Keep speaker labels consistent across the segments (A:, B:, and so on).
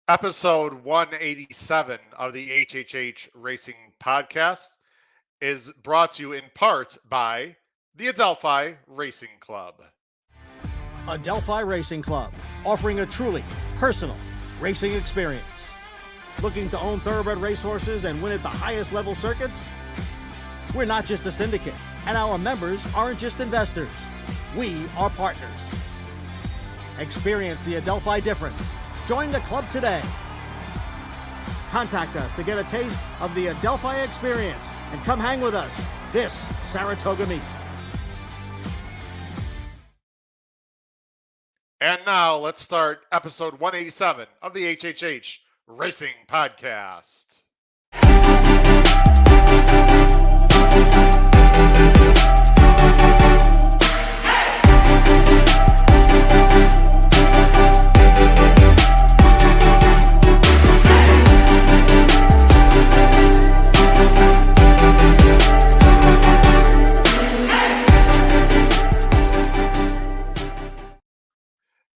A: Episode 187 of the HHH Racing Podcast is brought to you in part by the Adelphi Racing Club.
B: Adelphi Racing Club, offering a truly personal racing experience. Looking to own thoroughbred racehorses and win at the highest level circuits? We're not just a syndicate, and our members aren't just investors. We are partners. Experience the Adelphi difference. Join the club today. Contact us to get a taste of the Adelphi experience and come hang with us this Saratoga meet.
A: And now let's start episode 187 of the HHH Racing Podcast.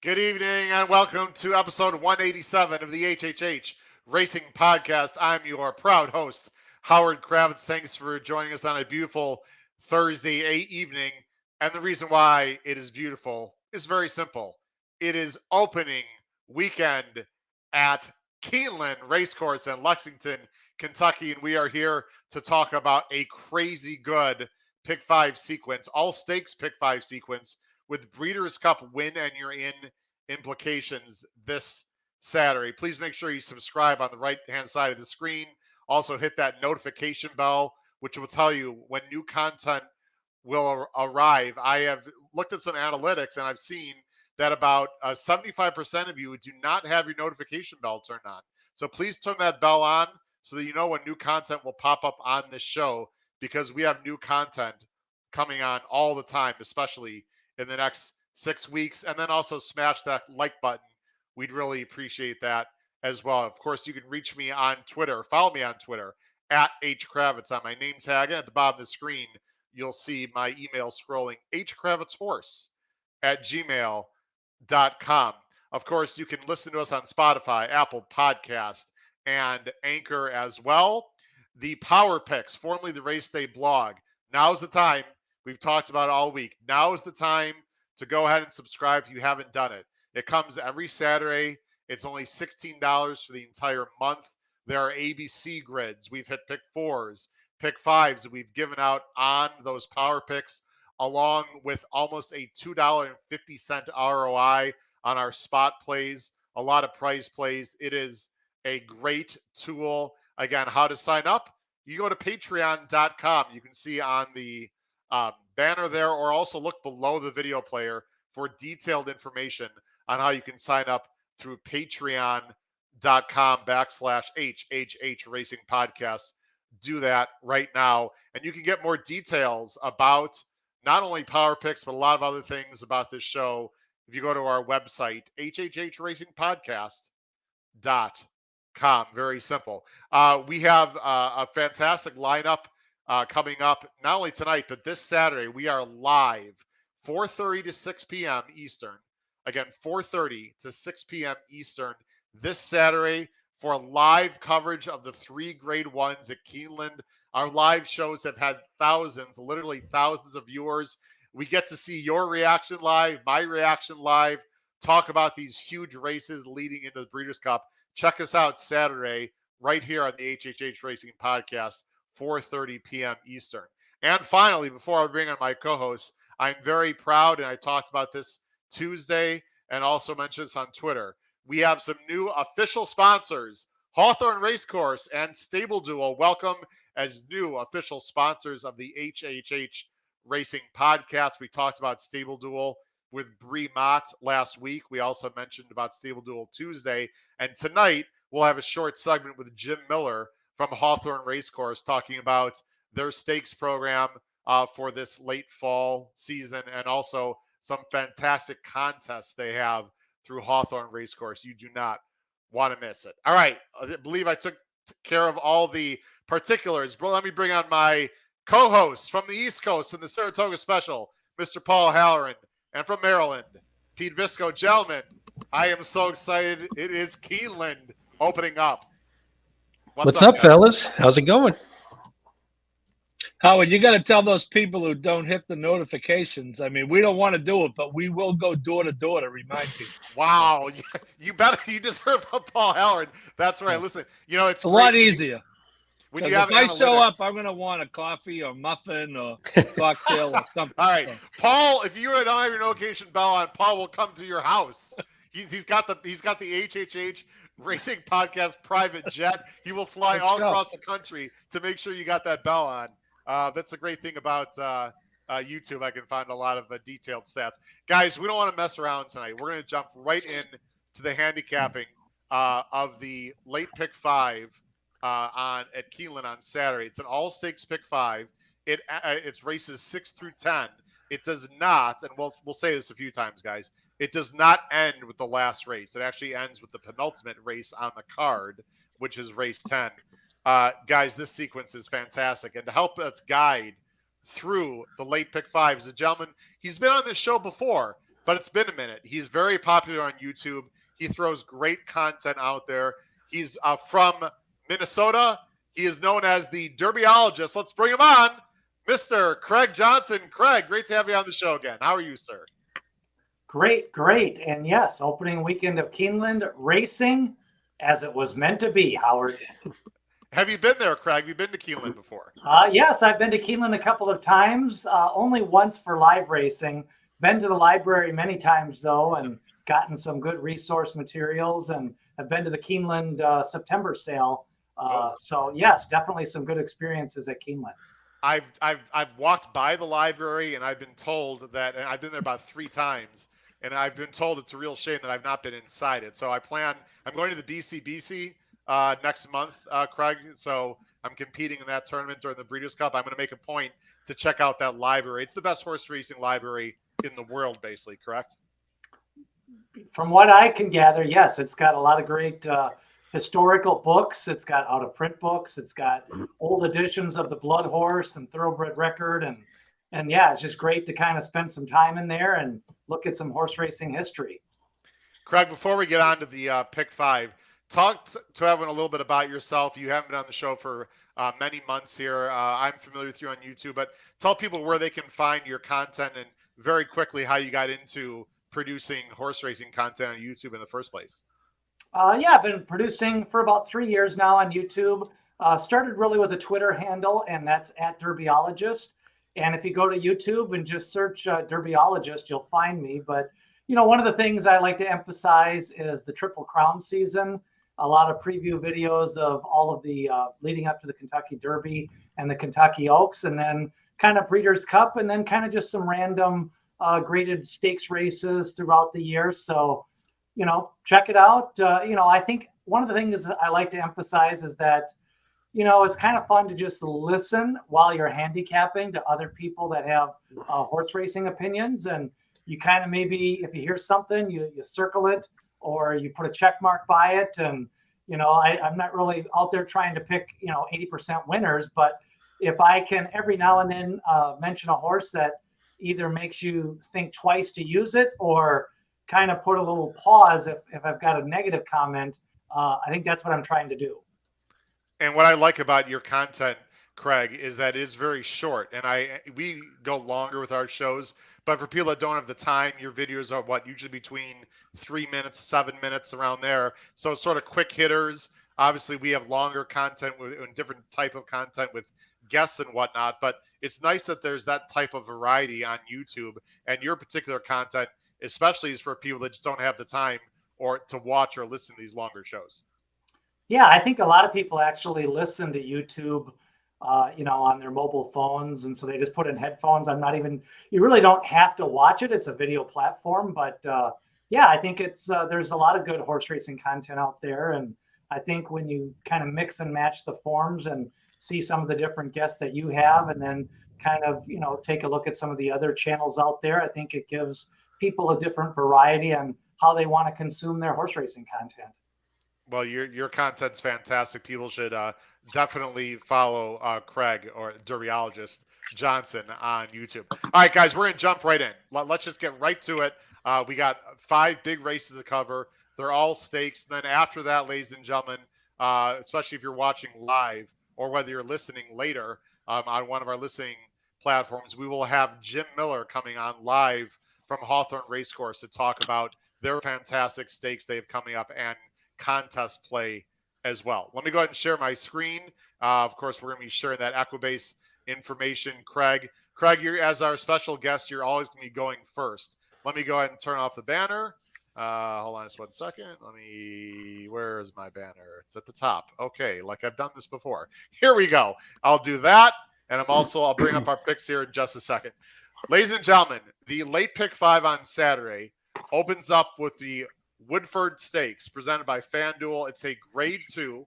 A: Good evening and welcome to episode 187 of the HHH Racing Podcast. I'm your proud host, Howard Kravitz. Thanks for joining us on a beautiful Thursday evening. And the reason why it is beautiful is very simple. It is opening weekend at Keeneland Racecourse in Lexington, Kentucky. And we are here to talk about a crazy good pick five sequence, all stakes pick five sequence with Breeders' Cup win and you're in implications this Saturday. Please make sure you subscribe on the right-hand side of the screen. Also hit that notification bell, which will tell you when new content will arrive. I have looked at some analytics and I've seen that about 75% of you do not have your notification bell turned on. So please turn that bell on so that you know when new content will pop up on this show, because we have new content coming on all the time, especially in the next 6 weeks. And then also smash that like button. We'd really appreciate that as well. Of course, you can reach me on Twitter. Follow me on Twitter at HKravitz on my name tag. And at the bottom of the screen, you'll see my email scrolling, hkravitzhorse@gmail.com. Of course, you can listen to us on Spotify, Apple Podcast, and Anchor as well. The Power Picks, formerly the Race Day blog. Now's the time. We've talked about it all week. Now is the time to go ahead and subscribe if you haven't done it. It comes every Saturday. It's only $16 for the entire month. There are ABC grids. We've hit pick fours, pick fives that we've given out on those power picks, along with almost a $2.50 ROI on our spot plays, a lot of prize plays. It is a great tool. Again, how to sign up? You go to patreon.com. You can see on the banner there, or also look below the video player for detailed information on how you can sign up through patreon.com/HHH Racing Podcast. Do that right now. And you can get more details about not only Power Picks, but a lot of other things about this show if you go to our website, hhhracingpodcast.com. Very simple. We have a fantastic lineup coming up, not only tonight, but this Saturday. We are live 4:30 to 6 p.m. Eastern. Again, 4:30 to 6 p.m. Eastern this Saturday for live coverage of the three grade ones at Keeneland. Our live shows have had thousands, literally thousands of viewers. We get to see your reaction live, my reaction live, talk about these huge races leading into the Breeders' Cup. Check us out Saturday right here on the HHH Racing Podcast, 4:30 p.m. Eastern. And finally, before I bring on my co-host, I'm very proud, and I talked about this Tuesday and also mentioned this on Twitter. We have some new official sponsors, Hawthorne Racecourse and Stable Duel. Welcome as new official sponsors of the HHH Racing Podcast. We talked about Stable Duel with Bree Mott last week. We also mentioned about Stable Duel Tuesday. And tonight, we'll have a short segment with Jim Miller from Hawthorne Racecourse talking about their stakes program for this late fall season, and also some fantastic contests they have through Hawthorne Racecourse. You do not want to miss it. All right. I believe I took care of all the particulars. But let me bring on my co-host from the East Coast in the Saratoga Special, Mr. Paul Halloran, and from Maryland, Pete Visco. Gentlemen, I am so excited. It is Keeneland opening up.
C: What's up,
A: guys?
C: fellas? How's it going?
D: Howard, you got to tell those people who don't hit the notifications. I mean, we don't want to do it, but we will go door to door to remind people.
A: Wow, you better, you deserve a Paul Howard. That's right. Listen, it's
D: a lot easier.
A: When you
D: if
A: have
D: I show up,
A: analytics.
D: I'm going to want a coffee or muffin or cocktail or something.
A: All right, Paul, if you don't have your notification bell on, Paul will come to your house. He's got the HHH Racing Podcast private jet. He will fly all across the country to make sure you got that bell on. That's the great thing about YouTube. I can find a lot of detailed stats. Guys, we don't want to mess around tonight. We're going to jump right in to the handicapping of the late pick 5 at Keeneland on Saturday. It's an all-stakes pick 5. It's races 6 through 10. It does not, and we'll say this a few times, guys, it does not end with the last race. It actually ends with the penultimate race on the card, which is race 10. Guys, this sequence is fantastic. And to help us guide through the late pick 5 is a gentleman. He's been on this show before, but it's been a minute. He's very popular on YouTube. He throws great content out there. He's from Minnesota. He is known as the Derbyologist. Let's bring him on, Mr. Craig Johnson. Craig, great to have you on the show again. How are you, sir?
E: Great. And yes, opening weekend of Keeneland racing as it was meant to be, Howard.
A: Have you been there, Craig? Have you been to Keeneland before?
E: Yes, I've been to Keeneland a couple of times, only once for live racing. Been to the library many times, though, and gotten some good resource materials, and have been to the Keeneland September sale. So, yes, definitely some good experiences at Keeneland.
A: I've walked by the library, and I've been told that, and I've been there about 3 times, and I've been told it's a real shame that I've not been inside it. So I'm going to the BCBC next month, Craig. So I'm competing in that tournament during the Breeders' Cup. I'm going to make a point to check out that library. It's the best horse racing library in the world, basically, correct?
E: From what I can gather, yes, it's got a lot of great historical books. It's got out of print books. It's got old editions of the Blood Horse and Thoroughbred Record. And yeah, it's just great to kind of spend some time in there and look at some horse racing history.
A: Craig, before we get on to the pick 5, talk to everyone a little bit about yourself. You haven't been on the show for many months here. I'm familiar with you on YouTube, but tell people where they can find your content and very quickly how you got into producing horse racing content on YouTube in the first place.
E: I've been producing for about 3 years now on YouTube. Started really with a Twitter handle, and that's at Derbyologist. And if you go to YouTube and just search Derbyologist, you'll find me. But, one of the things I like to emphasize is the Triple Crown season. A lot of preview videos of all of the leading up to the Kentucky Derby and the Kentucky Oaks, and then kind of Breeders' Cup, and then kind of just some random graded stakes races throughout the year. So, check it out. I think one of the things I like to emphasize is that, it's kind of fun to just listen while you're handicapping to other people that have horse racing opinions. And you kind of maybe, if you hear something, you circle it or you put a check mark by it. And, I'm not really out there trying to pick, 80% winners, but if I can every now and then mention a horse that either makes you think twice to use it or kind of put a little pause if I've got a negative comment, I think that's what I'm trying to do.
A: And what I like about your content, Craig, is that it is very short. And we go longer with our shows, but for people that don't have the time, your videos are usually between 3 minutes, 7 minutes, around there. So it's sort of quick hitters. Obviously, we have longer content and different type of content with guests and whatnot, but it's nice that there's that type of variety on YouTube. And your particular content, especially, is for people that just don't have the time or to watch or listen to these longer shows.
E: Yeah, I think a lot of people actually listen to YouTube, on their mobile phones. And so they just put in headphones. You really don't have to watch it. It's a video platform. But I think there's a lot of good horse racing content out there. And I think when you kind of mix and match the forms and see some of the different guests that you have, and then kind of, take a look at some of the other channels out there, I think it gives people a different variety on how they want to consume their horse racing content.
A: Well, your content's fantastic. People should definitely follow Craig or Derbyologist Johnson on YouTube. All right, guys, we're going to jump right in. Let's just get right to it. We got 5 big races to cover. They're all stakes. And then after that, ladies and gentlemen, especially if you're watching live or whether you're listening later on one of our listening platforms, we will have Jim Miller coming on live from Hawthorne Racecourse to talk about their fantastic stakes they have coming up and contest play as well. Let me go ahead and share my screen. Of course, we're going to be sharing that Equibase information. Craig, you're, as our special guest, you're always going to be going first. Let me go ahead and turn off the banner. Hold on just 1 second. Where is my banner? It's at the top. Okay, like I've done this before. Here we go. I'll do that. And I'll bring up our picks here in just a second. Ladies and gentlemen, the late pick 5 on Saturday opens up with the Woodford Stakes presented by FanDuel. It's a grade 2,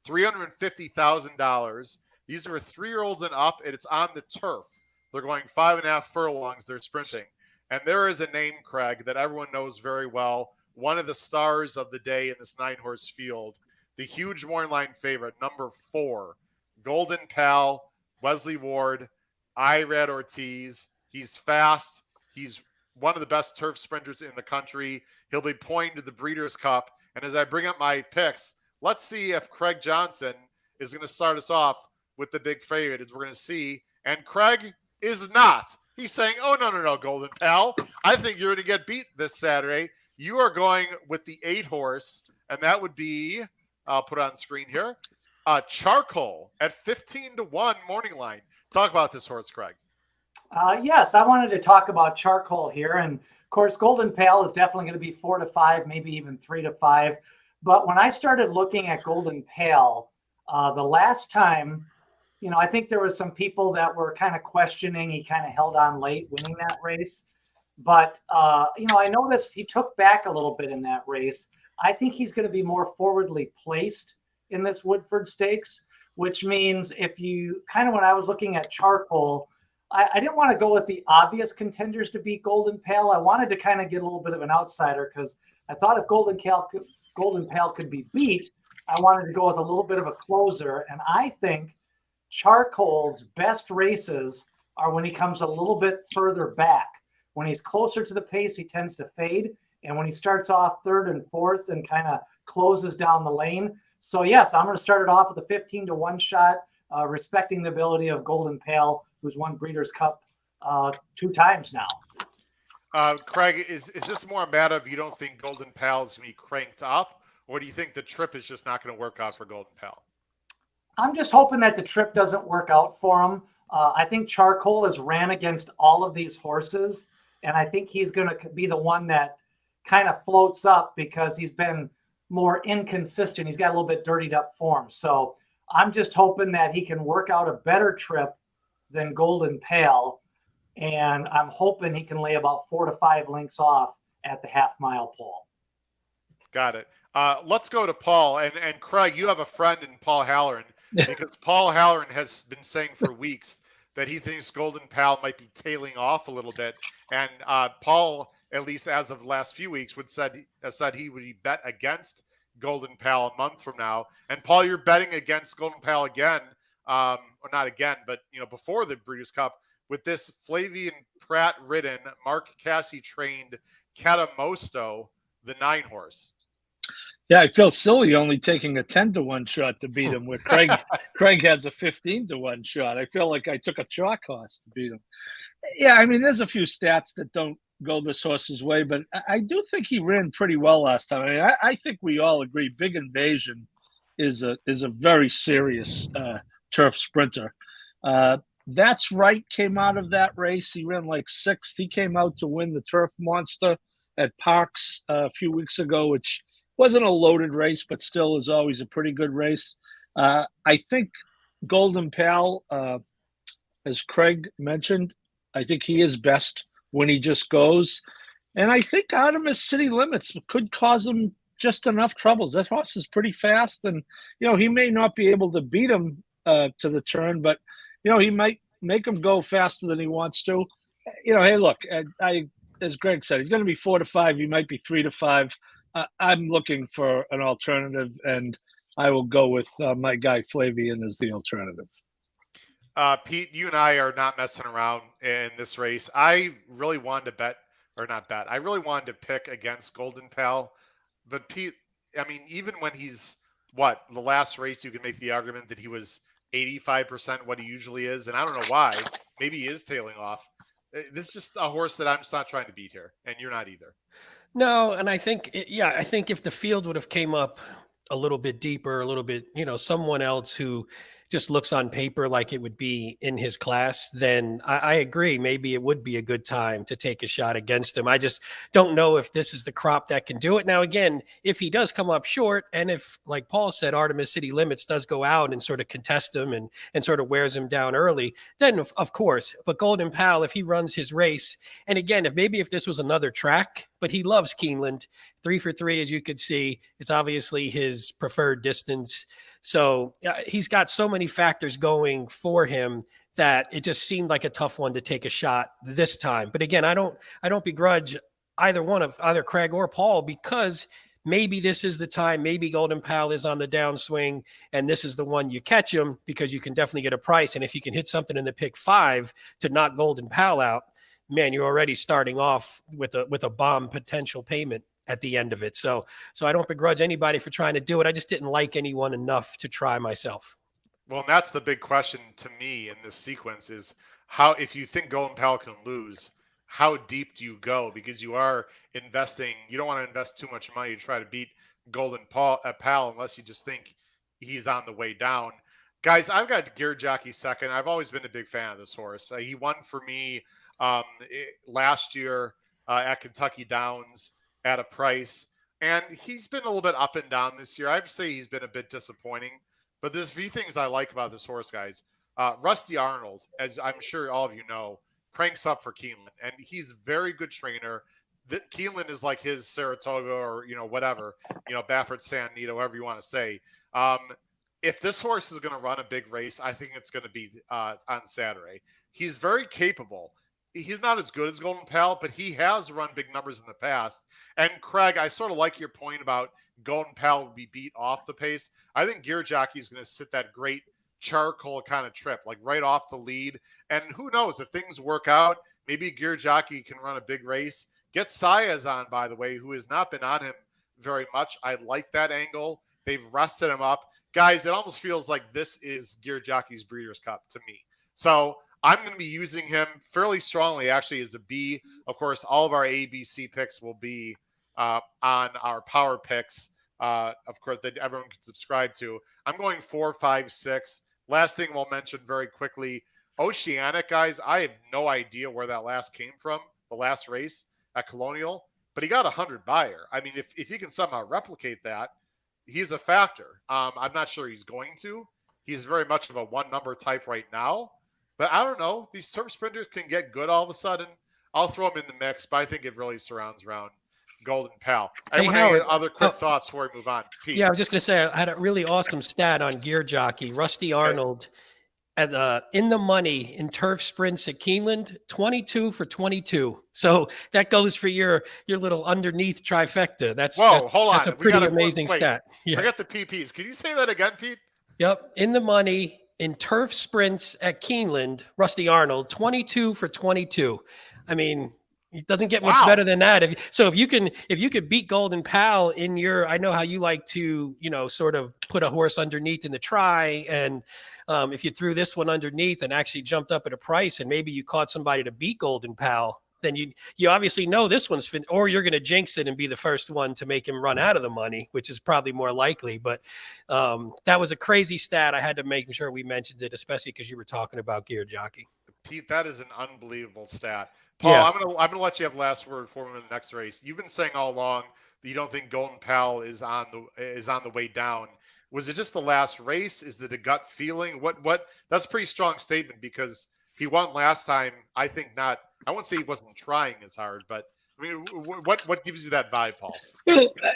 A: $350,000. These are 3-year-olds and up, and it's on the turf. They're going 5.5 furlongs. They're sprinting. And there is a name, Craig, that everyone knows very well. One of the stars of the day in this 9-horse field. The huge morning line favorite, number 4, Golden Pal, Wesley Ward, Irad Ortiz. He's fast. He's one of the best turf sprinters in the country. He'll be pointing to the Breeders' Cup. And as I bring up my picks, let's see if Craig Johnson is going to start us off with the big favorite, as we're going to see. And Craig is not. He's saying, oh, no, Golden Pal. I think you're going to get beat this Saturday. You are going with the 8-horse, and that would be, I'll put it on screen here, Charcoal at 15-1 morning line. Talk about this horse, Craig.
E: Yes, I wanted to talk about Charcoal here. And of course, Golden Pal is definitely going to be 4-5, maybe even 3-5. But when I started looking at Golden Pal, the last time, I think there was some people that were kind of questioning. He kind of held on late winning that race. But, I noticed he took back a little bit in that race. I think he's going to be more forwardly placed in this Woodford Stakes, which means if you when I was looking at Charcoal, I didn't want to go with the obvious contenders to beat Golden Pal. I wanted to kind of get a little bit of an outsider because I thought if Golden Pal could be beat, I wanted to go with a little bit of a closer. And I think Charcoal's best races are when he comes a little bit further back. When he's closer to the pace, he tends to fade. And when he starts off 3rd and 4th and kind of closes down the lane. So, yes, I'm going to start it off with a 15-1 shot, respecting the ability of Golden Pal, who's won Breeders' Cup 2 times now.
A: Craig, is this more a matter of you don't think Golden Pal is going to be cranked up, or do you think the trip is just not going to work out for Golden Pal?
E: I'm just hoping that the trip doesn't work out for him. I think Charcoal has ran against all of these horses, and I think he's going to be the one that kind of floats up because he's been more inconsistent. He's got a little bit dirtied up form. So I'm just hoping that he can work out a better trip than Golden Pal, and I'm hoping he can lay about 4 to 5 lengths off at the half-mile pole.
A: Got it. Let's go to Paul. And Craig, you have a friend in Paul Halloran, because Paul Halloran has been saying for weeks that he thinks Golden Pal might be tailing off a little bit. And Paul, at least as of the last few weeks, said he would bet against Golden Pal a month from now. And Paul, you're betting against Golden Pal again, or not again, but before the Breeders' Cup with this Flavian Pratt ridden, Mark Cassie trained Catamosto, the 9-horse.
D: Yeah, I feel silly only taking a 10-1 shot to beat him, where Craig has a 15-1 shot. I feel like I took a chalk horse to beat him. Yeah, I mean, there's a few stats that don't go this horse's way, but I do think he ran pretty well last time. I mean, I think we all agree Big Invasion is a very serious turf sprinter. That's Right came out of that race. He ran like 6th. He came out to win the Turf Monster at Parks a few weeks ago, which wasn't a loaded race, but still is always a pretty good race. I think Golden Pal, as Craig mentioned, I think he is best when he just goes. And I think Artemis City Limits could cause him just enough troubles. That horse is pretty fast, and, he may not be able to beat him to the turn, but, he might make him go faster than he wants to. Hey, look, as Greg said, he's going to be 4 to 5. He might be 3 to 5. I'm looking for an alternative, and I will go with my guy Flavian as the alternative.
A: Pete, you and I are not messing around in this race. I really wanted to bet or not bet. I really wanted to pick against Golden Pal, but Pete, I mean, even when he's the last race, you can make the argument that he was 85% what he usually is, and I don't know why. Maybe he is tailing off. This is just a horse that I'm just not trying to beat here, and you're not either.
C: No, and I think, I think if the field would have came up a little bit deeper, a little bit, someone else who just looks on paper like it would be in his class, then I agree. Maybe it would be a good time to take a shot against him. I just don't know if this is the crop that can do it. Now, again, if he does come up short, and if, like Paul said, Artemis City Limits does go out and sort of contest him and sort of wears him down early, then of course. But Golden Pal, if he runs his race, and again, if this was another track, but he loves Keeneland, 3 for 3, as you could see, it's obviously his preferred distance. So he's got so many factors going for him that it just seemed like a tough one to take a shot this time. But again, I don't begrudge either Craig or Paul, because maybe this is the time. Maybe Golden Pal is on the downswing, and this is the one you catch him, because you can definitely get a price. And if you can hit something in the pick 5 to knock Golden Pal out, man, you're already starting off with a bomb potential payment at the end of it. So I don't begrudge anybody for trying to do it. I just didn't like anyone enough to try myself.
A: Well, and that's the big question to me in this sequence is how, if you think Golden Pal can lose, how deep do you go? Because you are investing, you don't want to invest too much money to try to beat Golden Pal unless you just think he's on the way down. Guys, I've got Gear Jockey second. I've always been a big fan of this horse. He won for me last year at Kentucky Downs at a price, and he's been a little bit up and down this year. I'd say he's been a bit disappointing, but there's a few things I like about this horse, guys. Rusty Arnold, as I'm sure all of you know, cranks up for Keeneland, and he's a very good trainer. Keeneland is like his Saratoga, or whatever, Baffert, San Anita, whatever you want to say. If this horse is going to run a big race, I think it's going to be on Saturday. He's very capable. He's not as good as Golden Pal, but he has run big numbers in the past. And Craig, I sort of like your point about Golden Pal would be beat off the pace. I think Gear Jockey is going to sit that great charcoal kind of trip, like right off the lead. And who knows, if things work out, maybe Gear Jockey can run a big race. Get Saez on, by the way, who has not been on him very much. I like that angle. They've rested him up. Guys, it almost feels like this is Gear Jockey's Breeders' Cup to me. So I'm going to be using him fairly strongly, actually, as a B. Of course, all of our A, B, C picks will be on our power picks, of course, that everyone can subscribe to. I'm going 4, 5, 6. Last thing we'll mention very quickly, Oceanic, guys, I have no idea where that last came from, the last race at Colonial, but he got 100 buyer. I mean, if he can somehow replicate that, he's a factor. I'm not sure he's going to. He's very much of a one-number type right now. But I don't know. These turf sprinters can get good all of a sudden. I'll throw them in the mix, but I think it really surrounds around Golden Pal.
C: Hey, Howard,
A: other quick thoughts before we move on? Pete.
C: Yeah, I was just going to say, I had a really awesome stat on Gear Jockey. Rusty Arnold, in the money in turf sprints at Keeneland, 22 for 22. So that goes for your little underneath trifecta.
A: Hold on.
C: That's a pretty amazing stat.
A: Yeah. Forget the PPs. Can you say that again, Pete?
C: Yep. In the money in turf sprints at Keeneland, Rusty Arnold, 22 for 22. I mean, it doesn't get much better than that. If you could beat Golden Pal in your, I know how you like to, sort of put a horse underneath in the try. And if you threw this one underneath and actually jumped up at a price and maybe you caught somebody to beat Golden Pal, then you obviously know this one's or you're going to jinx it and be the first one to make him run out of the money, which is probably more likely. But that was a crazy stat. I had to make sure we mentioned it, especially because you were talking about Gear Jockey.
A: Pete, that is an unbelievable stat. Paul, yeah. I'm gonna let you have the last word for him in the next race. You've been saying all along that you don't think Golden Pal is on the way down. Was it just the last race? Is it a gut feeling? What? That's a pretty strong statement because he won last time. I think not. I won't say he wasn't trying as hard, but I mean, what gives you that vibe, Paul?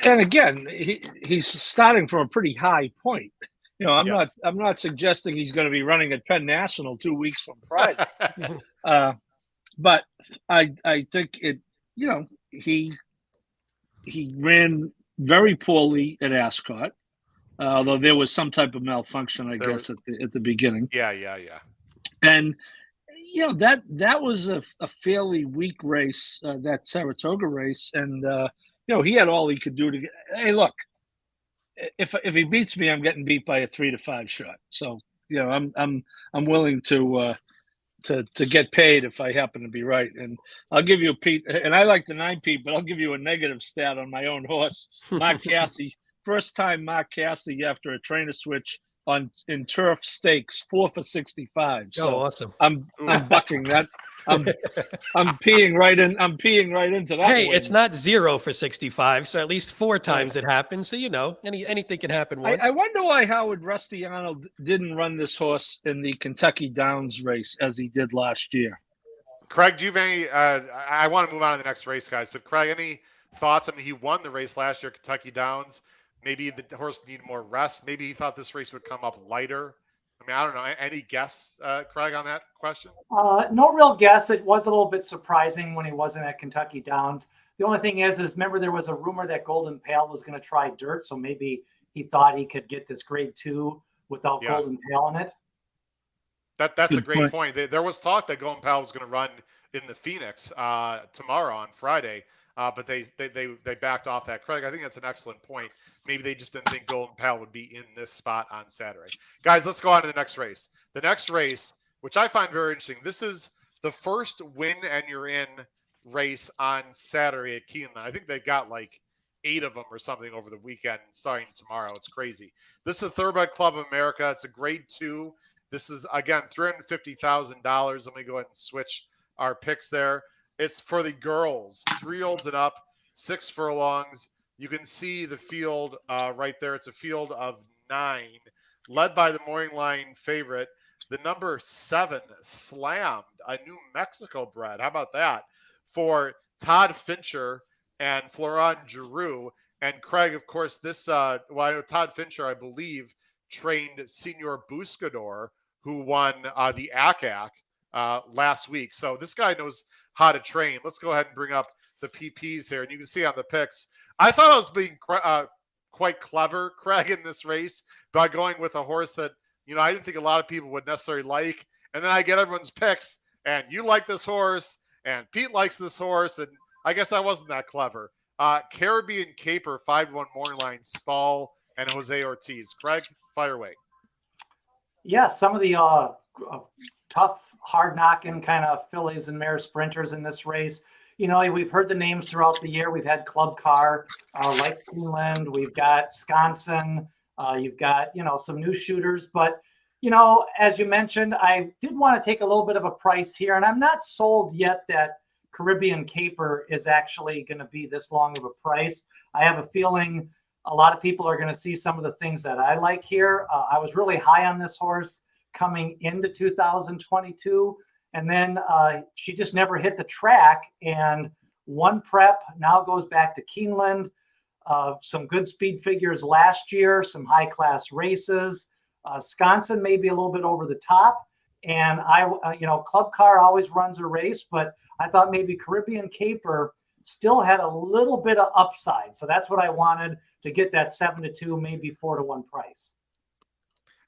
D: And again, he's starting from a pretty high point. I'm not suggesting he's going to be running at Penn National 2 weeks from Friday. But I think it. He ran very poorly at Ascot, although there was some type of malfunction, I guess, at the beginning.
A: Yeah.
D: And that was a fairly weak race, that Saratoga race, and he had all he could do to get. Hey, look, if he beats me, I'm getting beat by a 3 to 5 shot. So I'm willing to get paid if I happen to be right. And I'll give you Pete, and I like the 9 Pete, but I'll give you a negative stat on my own horse, Mark Cassie. First time Mark Cassie after a trainer switch in turf stakes, 4 for 65. So
C: awesome!
D: I'm bucking that. I'm peeing right in. I'm peeing right into that.
C: Hey,
D: win.
C: it's not 0 for 65, so at least 4 times it happened. So anything can happen once.
D: I wonder why Howard Rusty Arnold didn't run this horse in the Kentucky Downs race as he did last year.
A: Craig, do you have any? I want to move on to the next race, guys. But Craig, any thoughts? I mean, he won the race last year, Kentucky Downs. Maybe the horse needed more rest. Maybe he thought this race would come up lighter. I mean, I don't know. Any guess, Craig, on that question?
E: No real guess. It was a little bit surprising when he wasn't at Kentucky Downs. The only thing is remember there was a rumor that Golden Pale was going to try dirt, so maybe he thought he could get this grade 2 without Golden Pale in it.
A: That's a great point. There was talk that Golden Pal was going to run in the Phoenix tomorrow on Friday, but they backed off that. Craig, I think that's an excellent point. Maybe they just didn't think Golden Pal would be in this spot on Saturday. Guys, let's go on to the next race. The next race, which I find very interesting, this is the first win and you're in race on Saturday at Keeneland. I think they got like 8 of them or something over the weekend starting tomorrow. It's crazy. This is Thoroughbred Club of America. It's a grade 2. This is, again, $350,000. Let me go ahead and switch our picks there. It's for the girls, 3-year-olds and up, 6 furlongs. You can see the field right there. It's a field of 9, led by the morning line favorite, the number 7, Slammed, a New Mexico bred. How about that? For Todd Fincher and Florent Giroux. And Craig, of course, this, I know Todd Fincher, I believe, trained Senior Buscador, who won the ACAC last week. So this guy knows how to train. Let's go ahead and bring up the PPs here. And you can see on the picks, I thought I was being quite clever, Craig, in this race by going with a horse that, I didn't think a lot of people would necessarily like. And then I get everyone's picks, and you like this horse, and Pete likes this horse, and I guess I wasn't that clever. Caribbean Caper, 5-1 morning line, Stall, and Jose Ortiz. Craig, fire away.
E: Yeah, some of the tough, hard-knocking kind of fillies and mare sprinters in this race. We've heard the names throughout the year. We've had Club Car, like Keeneland. We've got Sconson. You've got, some new shooters. But, as you mentioned, I did want to take a little bit of a price here. And I'm not sold yet that Caribbean Caper is actually going to be this long of a price. I have a feeling a lot of people are going to see some of the things that I like here. I was really high on this horse coming into 2022. And then she just never hit the track. And one prep now goes back to Keeneland. Some good speed figures last year, some high-class races. Sconson may be a little bit over the top. And Club Car always runs a race, but I thought maybe Caribbean Caper still had a little bit of upside. So that's what I wanted to get that 7-2, maybe 4-1 price.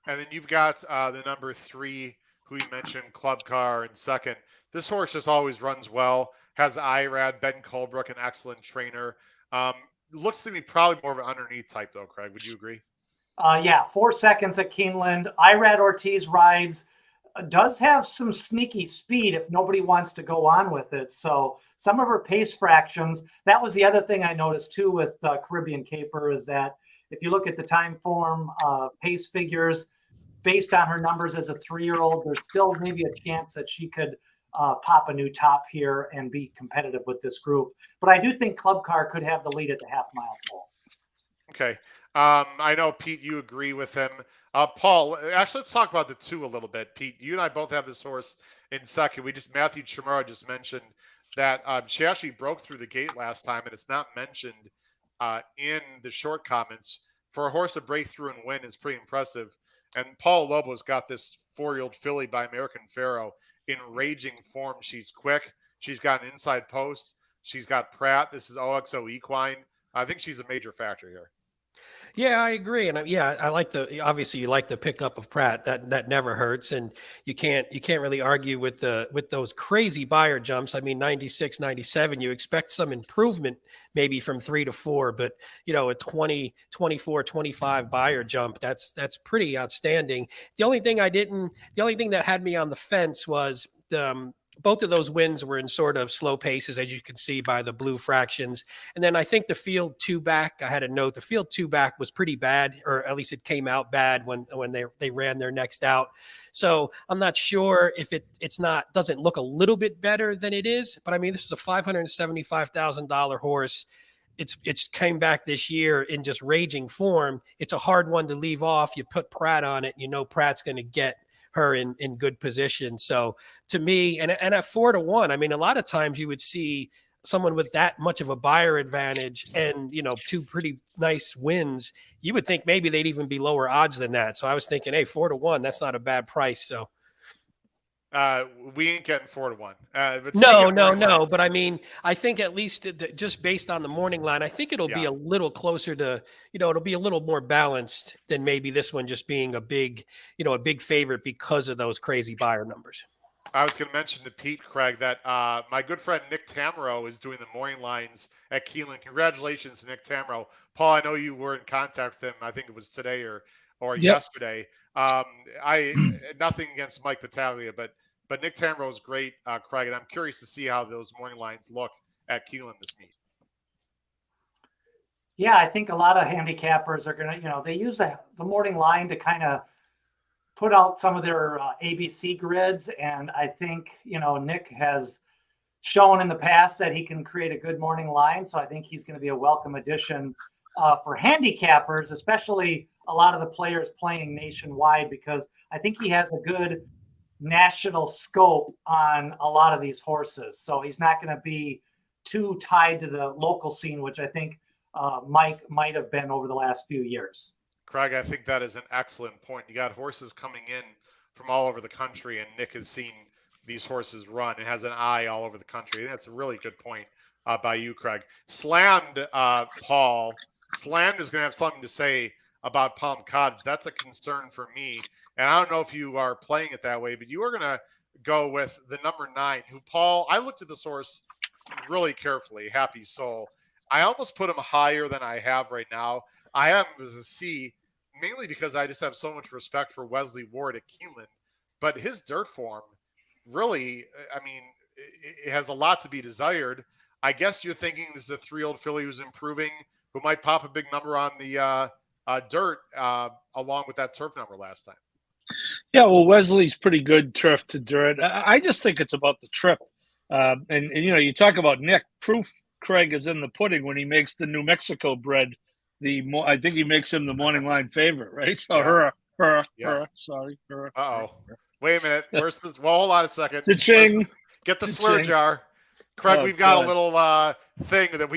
A: And then you've got the number 3, who you mentioned, Club Car, in second. This horse just always runs well, has IRAD, Ben Colebrook, an excellent trainer. Looks to me probably more of an underneath type, though, Craig. Would you agree?
E: 4 seconds at Keeneland. IRAD Ortiz rides. Does have some sneaky speed if nobody wants to go on with it. So some of her pace fractions, that was the other thing I noticed too with Caribbean Caper, is that if you look at the time form pace figures based on her numbers as a 3-year-old, there's still maybe a chance that she could pop a new top here and be competitive with this group. But I do think Club Car could have the lead at the half-mile pole.
A: Okay. I know, Pete, you agree with him. Paul, actually, let's talk about the 2 a little bit. Pete, you and I both have this horse in second. Matthew Chamorro just mentioned that she actually broke through the gate last time, and it's not mentioned in the short comments. For a horse to break through and win is pretty impressive. And Paul Lobo's got this 4-year-old filly by American Pharoah in raging form. She's quick. She's got an inside post. She's got Pratt. This is OXO Equine. I think she's a major factor here.
C: Yeah, I agree, and I like obviously you like the pickup of Pratt. That never hurts, and you can't really argue with those crazy buyer jumps. I mean, 96, 97, you expect some improvement maybe from 3 to 4, but a 20, 24, 25 buyer jump, that's pretty outstanding. The only thing that had me on the fence was both of those wins were in sort of slow paces, as you can see by the blue fractions. And then I think the field two back, I had a note, the field two back was pretty bad, or at least it came out bad when they ran their next out. So I'm not sure if doesn't look a little bit better than it is, but I mean, this is a $575,000 horse. It's came back this year in just raging form. It's a hard one to leave off. You put Pratt on it, Pratt's going to get her in good position. So to me, and at 4 to 1, I mean, a lot of times you would see someone with that much of a buyer advantage and, two pretty nice wins. You would think maybe they'd even be lower odds than that. So I was thinking, hey, 4 to 1, that's not a bad price. So
A: we ain't getting 4 to 1.
C: No. But I mean, I think at least just based on the morning line, I think it'll be a little closer to, it'll be a little more balanced than maybe this one just being a big favorite because of those crazy buyer numbers.
A: I was going to mention to Pete, Craig, that my good friend Nick Tamaro is doing the morning lines at Keeneland. Congratulations, Nick Tamaro. Paul, I know you were in contact with him. I think it was today or yesterday. I nothing against Mike Battaglia, but Nick Tamaro is great, Craig, and I'm curious to see how those morning lines look at Keeneland this meet.
E: Yeah, I think a lot of handicappers are going to, they use the morning line to kind of put out some of their ABC grids. And I think, Nick has shown in the past that he can create a good morning line. So I think he's going to be a welcome addition for handicappers, especially a lot of the players playing nationwide, because I think he has a good national scope on a lot of these horses. So he's not going to be too tied to the local scene, which I think Mike might have been over the last few years.
A: Craig, I think that is an excellent point. You got horses coming in from all over the country, and Nick has seen these horses run and has an eye all over the country. I think that's a really good point by you, Craig. Slammed, Paul. Slammed is going to have something to say about Palm Cottage. That's a concern for me. And I don't know if you are playing it that way, but you are going to go with the number 9, who, Paul, I looked at this horse really carefully, Happy Soul. I almost put him higher than I have right now. I have him as a C, mainly because I just have so much respect for Wesley Ward at Keeneland. But his dirt form really, I mean, it has a lot to be desired. I guess you're thinking this is a 3-year-old filly who's improving, who might pop a big number on the dirt along with that turf number last time.
D: Yeah, well, Wesley's pretty good turf to dirt. I just think it's about the trip. And you talk about Nick. Proof, Craig, is in the pudding when he makes the New Mexico bred. I think he makes him the morning line favorite, right? Or her. Sorry, her.
A: Uh-oh. Wait a minute. Where's this? Well, hold on a second.
D: Cha-ching.
A: Get the swear jar. Craig, we've got a little thing that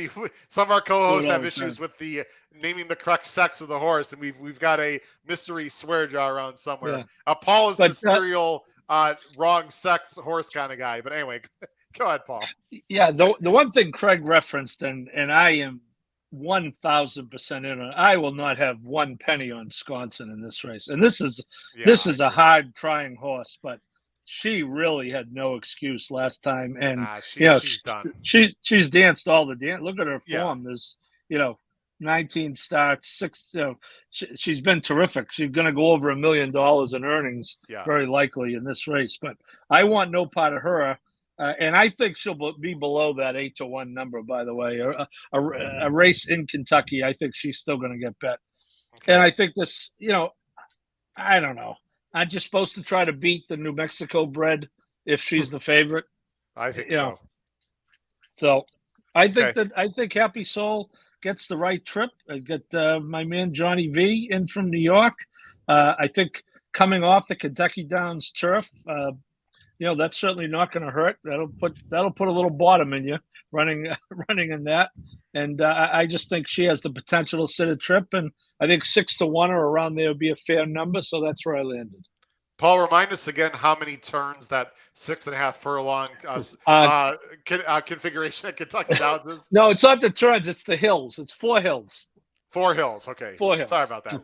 A: some of our co-hosts have issues with the naming the correct sex of the horse, and we've got a mystery swear jar around somewhere.
D: Yeah.
A: Paul is the serial wrong sex horse kind of guy. But anyway, go ahead, Paul.
D: Yeah, the one thing Craig referenced, and I am 1,000% in on. I will not have one penny on Sconson in this race, and this is a hard trying horse, but she really had no excuse last time, and she's done. She's danced all the dance. Look at her form. There's 19 starts, 6. She's been terrific. She's going to go over $1 million in earnings, very likely in this race. But I want no part of her. And I think she'll be below that 8 to 1 number, by the way. A race in Kentucky, I think she's still going to get bet. Okay. And I think this, I don't know. I'm just supposed to try to beat the New Mexico bred if she's the favorite.
A: I think so.
D: So I think Happy Soul gets the right trip. I get my man Johnny V in from New York. I think coming off the Kentucky Downs turf, that's certainly not going to hurt. That'll put a little bottom in you running in that. And I just think she has the potential to sit a trip. And I think 6 to 1 or around there would be a fair number. So that's where I landed.
A: Paul, remind us again how many turns that 6.5 furlong configuration at Kentucky Downs is.
D: No, it's not the turns. It's the hills. It's 4 hills.
A: 4 hills. Okay.
D: 4 hills.
A: Sorry about that.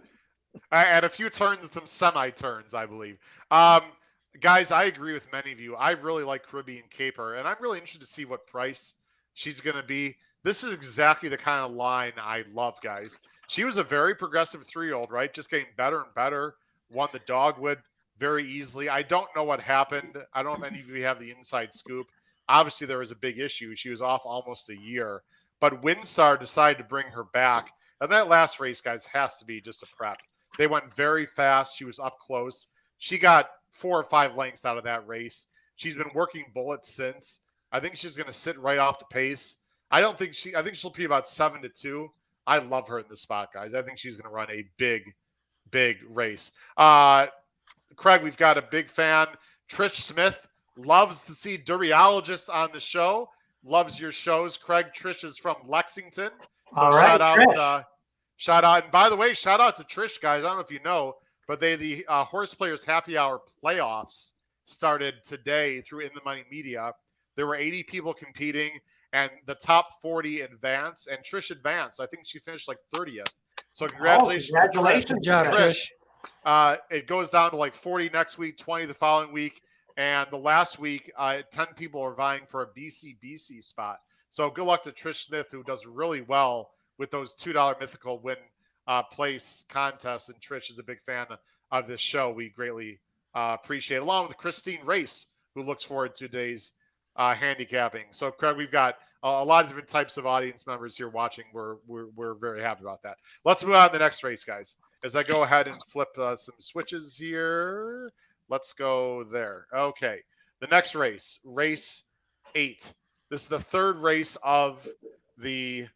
A: And a few turns and some semi-turns, I believe. Guys, I agree with many of you. I really like Caribbean Caper, and I'm really interested to see what price she's going to be. This is exactly the kind of line I love, guys. She was a very progressive 3-year-old, right? Just getting better and better. Won the Dogwood very easily. I don't know what happened. I don't know if any of you have the inside scoop. Obviously, there was a big issue. She was off almost a year. But Windstar decided to bring her back. And that last race, guys, has to be just a prep. They went very fast. She was up close. She got 4 or 5 lengths out of that race. She's been working bullets since. I think she's going to sit right off the pace. I think she'll be about 7-2. I love her in this spot, guys. I think she's going to run a big race. Craig, we've got a big fan. Trish Smith loves to see Derbyologist on the show. Loves your shows, Craig. Trish is from Lexington. So
E: All right, Trish.
A: Shout out. And by the way, shout out to Trish, guys. I don't know if you know, but the Horse Players Happy Hour playoffs started today through In the Money Media. There were 80 people competing, and the top 40 advanced, and Trish advanced. I think she finished like 30th. So congratulations.
E: Congratulations.
C: Good job, Trish.
A: It goes down to like 40 next week, 20 the following week. And the last week, 10 people are vying for a BC spot. So good luck to Trish Smith, who does really well with those $2 mythical win place contests. And Trish is a big fan of this show. We greatly appreciate it, along with Christine Race, who looks forward to today's handicapping. So, Craig, we've got a lot of different types of audience members here watching. We're very happy about that. Let's move on to the next race, guys. As I go ahead and flip some switches here. Let's go there. Okay. The next race, race 8. This is the third race of the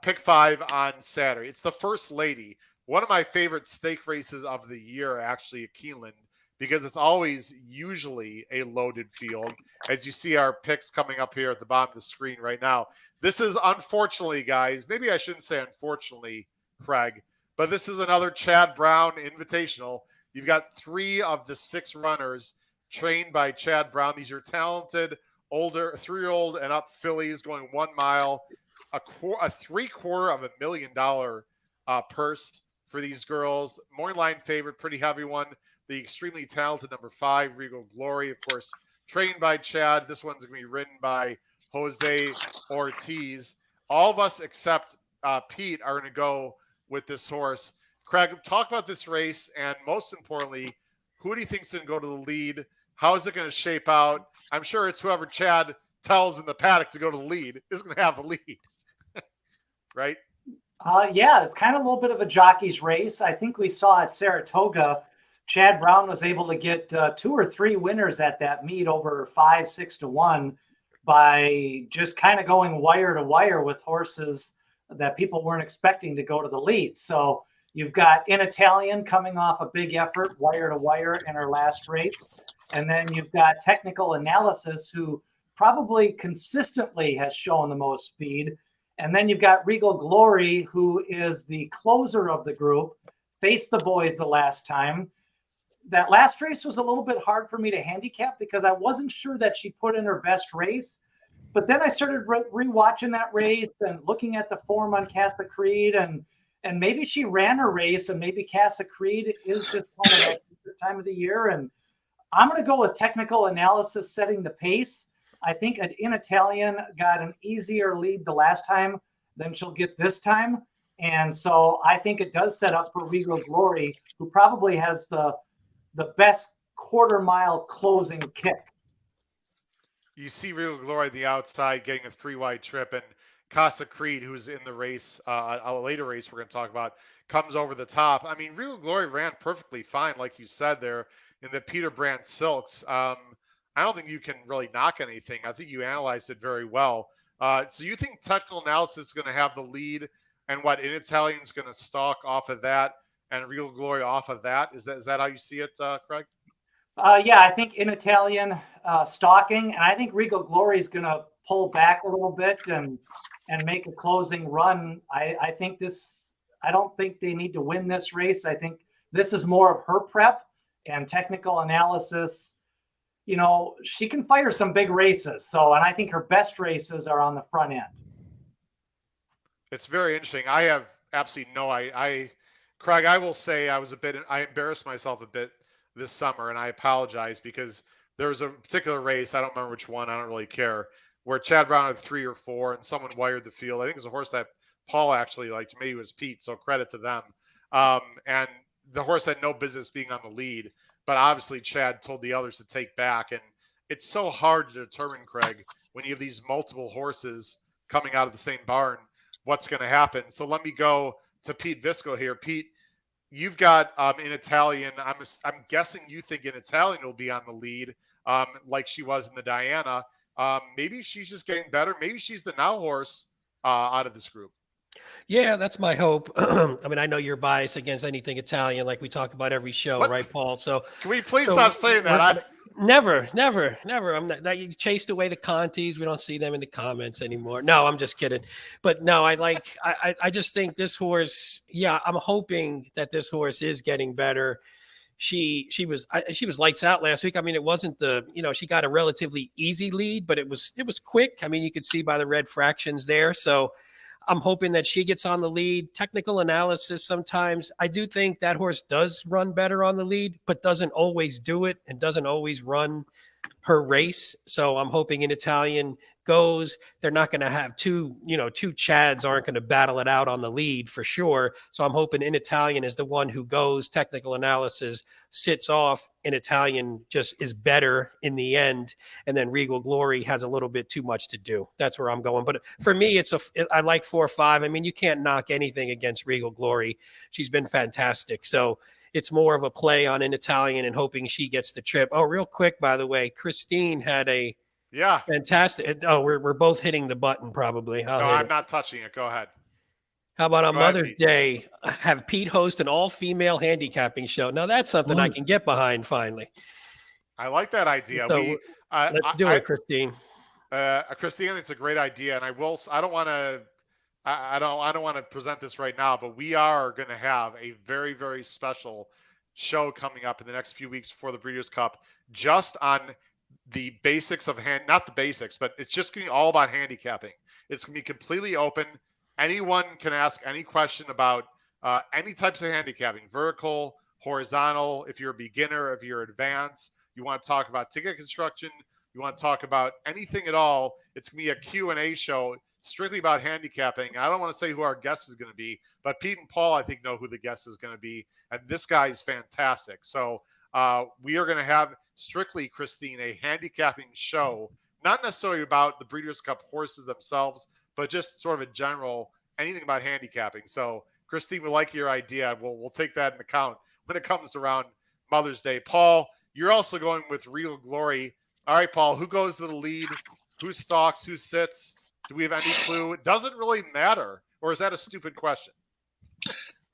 A: Pick 5 on Saturday. It's the First Lady. One of my favorite stake races of the year, actually, at Keeneland, because it's always usually a loaded field. As you see our picks coming up here at the bottom of the screen right now. This is, unfortunately, guys, maybe I shouldn't say unfortunately, Craig, but this is another Chad Brown Invitational. You've got 3 of the 6 runners trained by Chad Brown. These are talented, older 3-year-old and up fillies going 1 mile, a $750,000 purse for these girls. Morning line favorite, pretty heavy one. The extremely talented number 5, Regal Glory, of course, trained by Chad. This one's going to be ridden by Jose Ortiz. All of us except Pete are going to go with this horse. Craig, talk about this race, and most importantly, who do you think is going to go to the lead? How is it going to shape out? I'm sure it's whoever Chad tells in the paddock to go to the lead is going to have the lead, right?
E: Yeah, it's kind of a little bit of a jockey's race. I think we saw at Saratoga, Chad Brown was able to get 2 or 3 winners at that meet over 5-6 to 1 by just kind of going wire to wire with horses that people weren't expecting to go to the lead. So you've got In Italian coming off a big effort, wire to wire in her last race. And then you've got Technical Analysis, who probably consistently has shown the most speed. And then you've got Regal Glory, who is the closer of the group, faced the boys the last time. That last race was a little bit hard for me to handicap because I wasn't sure that she put in her best race. But then I started rewatching that race and looking at the form on Casa Creed, and maybe she ran her race, and maybe Casa Creed is just kind of like this time of the year. And I'm going to go with Technical Analysis setting the pace. I think In Italian got an easier lead the last time than she'll get this time. And so I think it does set up for Regal Glory, who probably has the best quarter-mile closing kick.
A: You see Regal Glory on the outside getting a 3-wide trip, and Casa Creed, who's in the race, a later race we're going to talk about, comes over the top. I mean, Regal Glory ran perfectly fine, like you said there, in the Peter Brandt Silks. I don't think you can really knock anything. I think you analyzed it very well. So you think Technical Analysis is going to have the lead, and what In Italian's going to stalk off of that, and Regal Glory off of that? Is that how you see it, Craig?
E: Yeah, I think In Italian stalking, and I think Regal Glory is going to pull back a little bit and make a closing run. I don't think they need to win this race. I think this is more of her prep, and Technical Analysis, you know, she can fire some big races. So, and I think her best races are on the front end.
A: It's very interesting. I have absolutely no. Craig, I will say I embarrassed myself a bit this summer, and I apologize because there was a particular race. I don't remember which one. I don't really care. Where Chad Brown had 3 or 4, and someone wired the field. I think it was a horse that Paul actually liked. Maybe it was Pete. So credit to them. And the horse had no business being on the lead, but obviously Chad told the others to take back. And it's so hard to determine, Craig, when you have these multiple horses coming out of the same barn, what's going to happen. So let me go to Pete Visco here. Pete, you've got in Italian. I'm guessing you think in Italian will be on the lead, like she was in the Diana. Maybe she's just getting better. Maybe she's the now horse out of this group.
C: Yeah, that's my hope. I mean, I know you're biased against anything Italian, like we talk about every show,
A: What?
C: right, Paul? So
A: Can we please stop saying that?
C: Never. I'm not. You chased away the Contis. We don't see them in the comments anymore. No, I'm just kidding. But no, I just think this horse. Yeah, I'm hoping that this horse is getting better. She was lights out last week. I mean, it wasn't she got a relatively easy lead, but it was quick. I mean, you could see by the red fractions there. So I'm hoping that she gets on the lead. Technical analysis sometimes. I do think that horse does run better on the lead, but doesn't always do it and doesn't always run her race. So I'm hoping in Italian goes. They're not going to have two Chads aren't going to battle it out on the lead for sure. So I'm hoping in Italian is the one who goes. Technical analysis sits off. In Italian just is better in the end. And then Regal Glory has a little bit too much to do. That's where I'm going. But for me, I like 4-5. I mean, you can't knock anything against Regal Glory. She's been fantastic. So it's more of a play on in Italian and hoping she gets the trip. Oh, real quick, by the way, Christine had a fantastic. Oh, we're both hitting the button probably.
A: I'm not touching it. Go ahead.
C: How about on Mother's Day, have Pete host an all-female handicapping show? Now that's something I can get behind finally.
A: I like that idea.
C: So let's do it, Christine.
A: Christine, it's a great idea, and I don't want to present this right now, but we are going to have a very, very special show coming up in the next few weeks before the Breeders' Cup, just on the basics of not the basics, but it's just going to be all about handicapping. It's going to be completely open. Anyone can ask any question about any types of handicapping, vertical, horizontal. If you're a beginner, if you're advanced, you want to talk about ticket construction, you want to talk about anything at all, it's going to be a Q&A show strictly about handicapping. I don't want to say who our guest is going to be, but Pete and Paul, I think, know who the guest is going to be. And this guy is fantastic. So we are going to have strictly, Christine, a handicapping show, not necessarily about the Breeders' Cup horses themselves, but just sort of in general, anything about handicapping. So Christine, we like your idea. We'll take that into account when it comes around Mother's Day. Paul, you're also going with Real Glory. All right, Paul, who goes to the lead? Who stalks? Who sits? Do we have any clue? It doesn't really matter. Or is that a stupid question?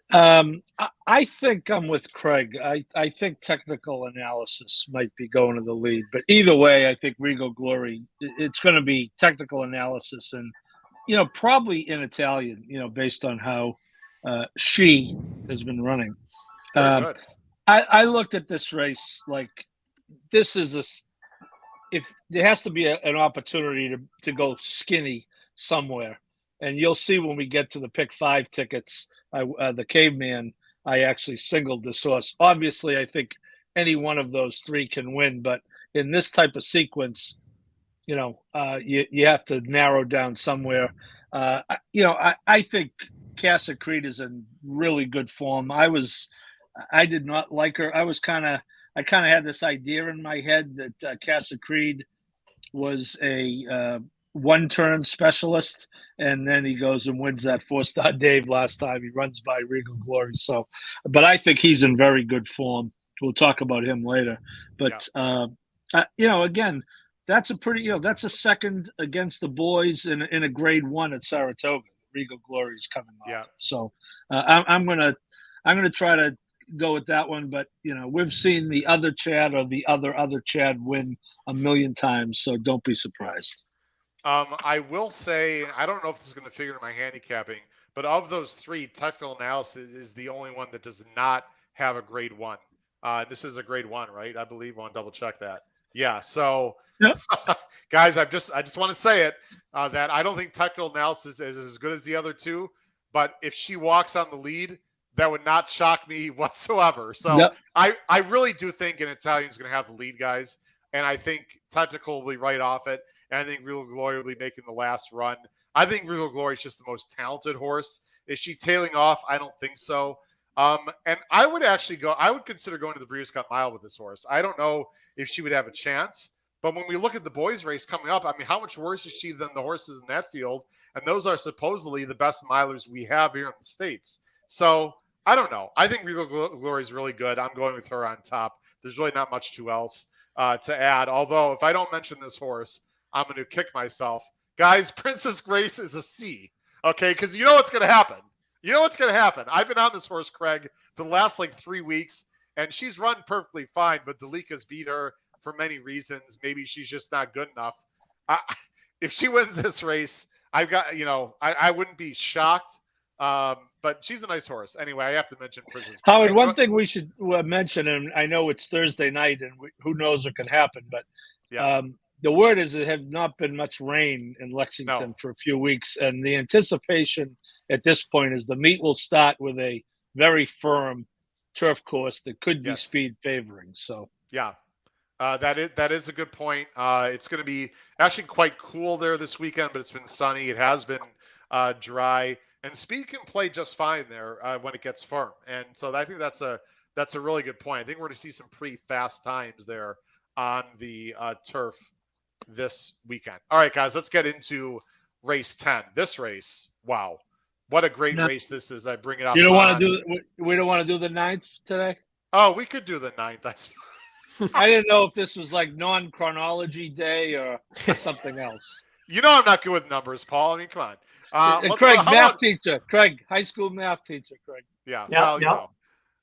D: I think I'm with Craig. I think technical analysis might be going to the lead. But either way, I think Regal Glory, it's going to be technical analysis and, probably in Italian, based on how she has been running.
A: Good.
D: I looked at this race like this is if there has to be an opportunity to go skinny somewhere. And you'll see when we get to the pick 5 tickets, the caveman, I actually singled the source. Obviously, I think any one of those 3 can win, but in this type of sequence, you have to narrow down somewhere. I think Casa Creed is in really good form. I did not like her. I kind of had this idea in my head that Casa Creed was a one-turn specialist, and then he goes and wins that 4-star Dave last time. He runs by Regal Glory. So, but I think he's in very good form. We'll talk about him later. But, again, that's that's a second against the boys in a grade 1 at Saratoga. Regal Glory is coming off.
A: Yeah.
D: So I'm gonna try to go with that one, but we've seen the other Chad or the other Chad win a million times, so don't be surprised.
A: I will say, I don't know if this is going to figure into my handicapping, but of those 3, technical analysis is the only one that does not have a grade 1. This is a grade 1, right? I believe. I want to double check that. Yeah. So,
D: yep.
A: Guys, I just want to say it that I don't think technical analysis is as good as the other 2, but if she walks on the lead, that would not shock me whatsoever. So
D: Yep.
A: I really do think an Italian's going to have the lead, guys. And I think Technical will be right off it. And I think Real Glory will be making the last run. I think Real Glory is just the most talented horse. Is she tailing off? I don't think so. And I would consider going to the Breeders' Cup Mile with this horse. I don't know if she would have a chance. But when we look at the boys' race coming up, I mean, how much worse is she than the horses in that field? And those are supposedly the best milers we have here in the States. So I don't know. I think Regal Glory is really good. I'm going with her on top. There's really not much else to add. Although, if I don't mention this horse, I'm going to kick myself. Guys, Princess Grace is a C. Okay, because you know what's going to happen. You know what's going to happen. I've been on this horse, Craig, for the last 3 weeks, and she's run perfectly fine, but Delika's beat her for many reasons. Maybe she's just not good enough. If she wins this race, I wouldn't be shocked. But she's a nice horse. Anyway, I have to mention Princess Grace.
D: Howard, one thing we should mention, and I know it's Thursday night, and who knows what can happen, but the word is there have not been much rain in Lexington for a few weeks, and the anticipation at this point is the meet will start with a very firm turf course that could be speed favoring. So
A: that is a good point. It's going to be actually quite cool there this weekend, but it's been sunny. It has been dry. And speed can play just fine there when it gets firm. And so I think that's a really good point. I think we're going to see some pretty fast times there on the turf this weekend. All right, guys, let's get into race 10. This race, wow. What a great race this is. I bring it up.
D: You don't want to do we don't want to do the 9th today?
A: Oh, we could do the 9th.
D: I didn't know if this was non-chronology day or something else.
A: You know I'm not good with numbers, Paul. I mean, come on.
D: Craig, teacher. Craig, high school math teacher. Craig.
A: Yeah. Well, you know.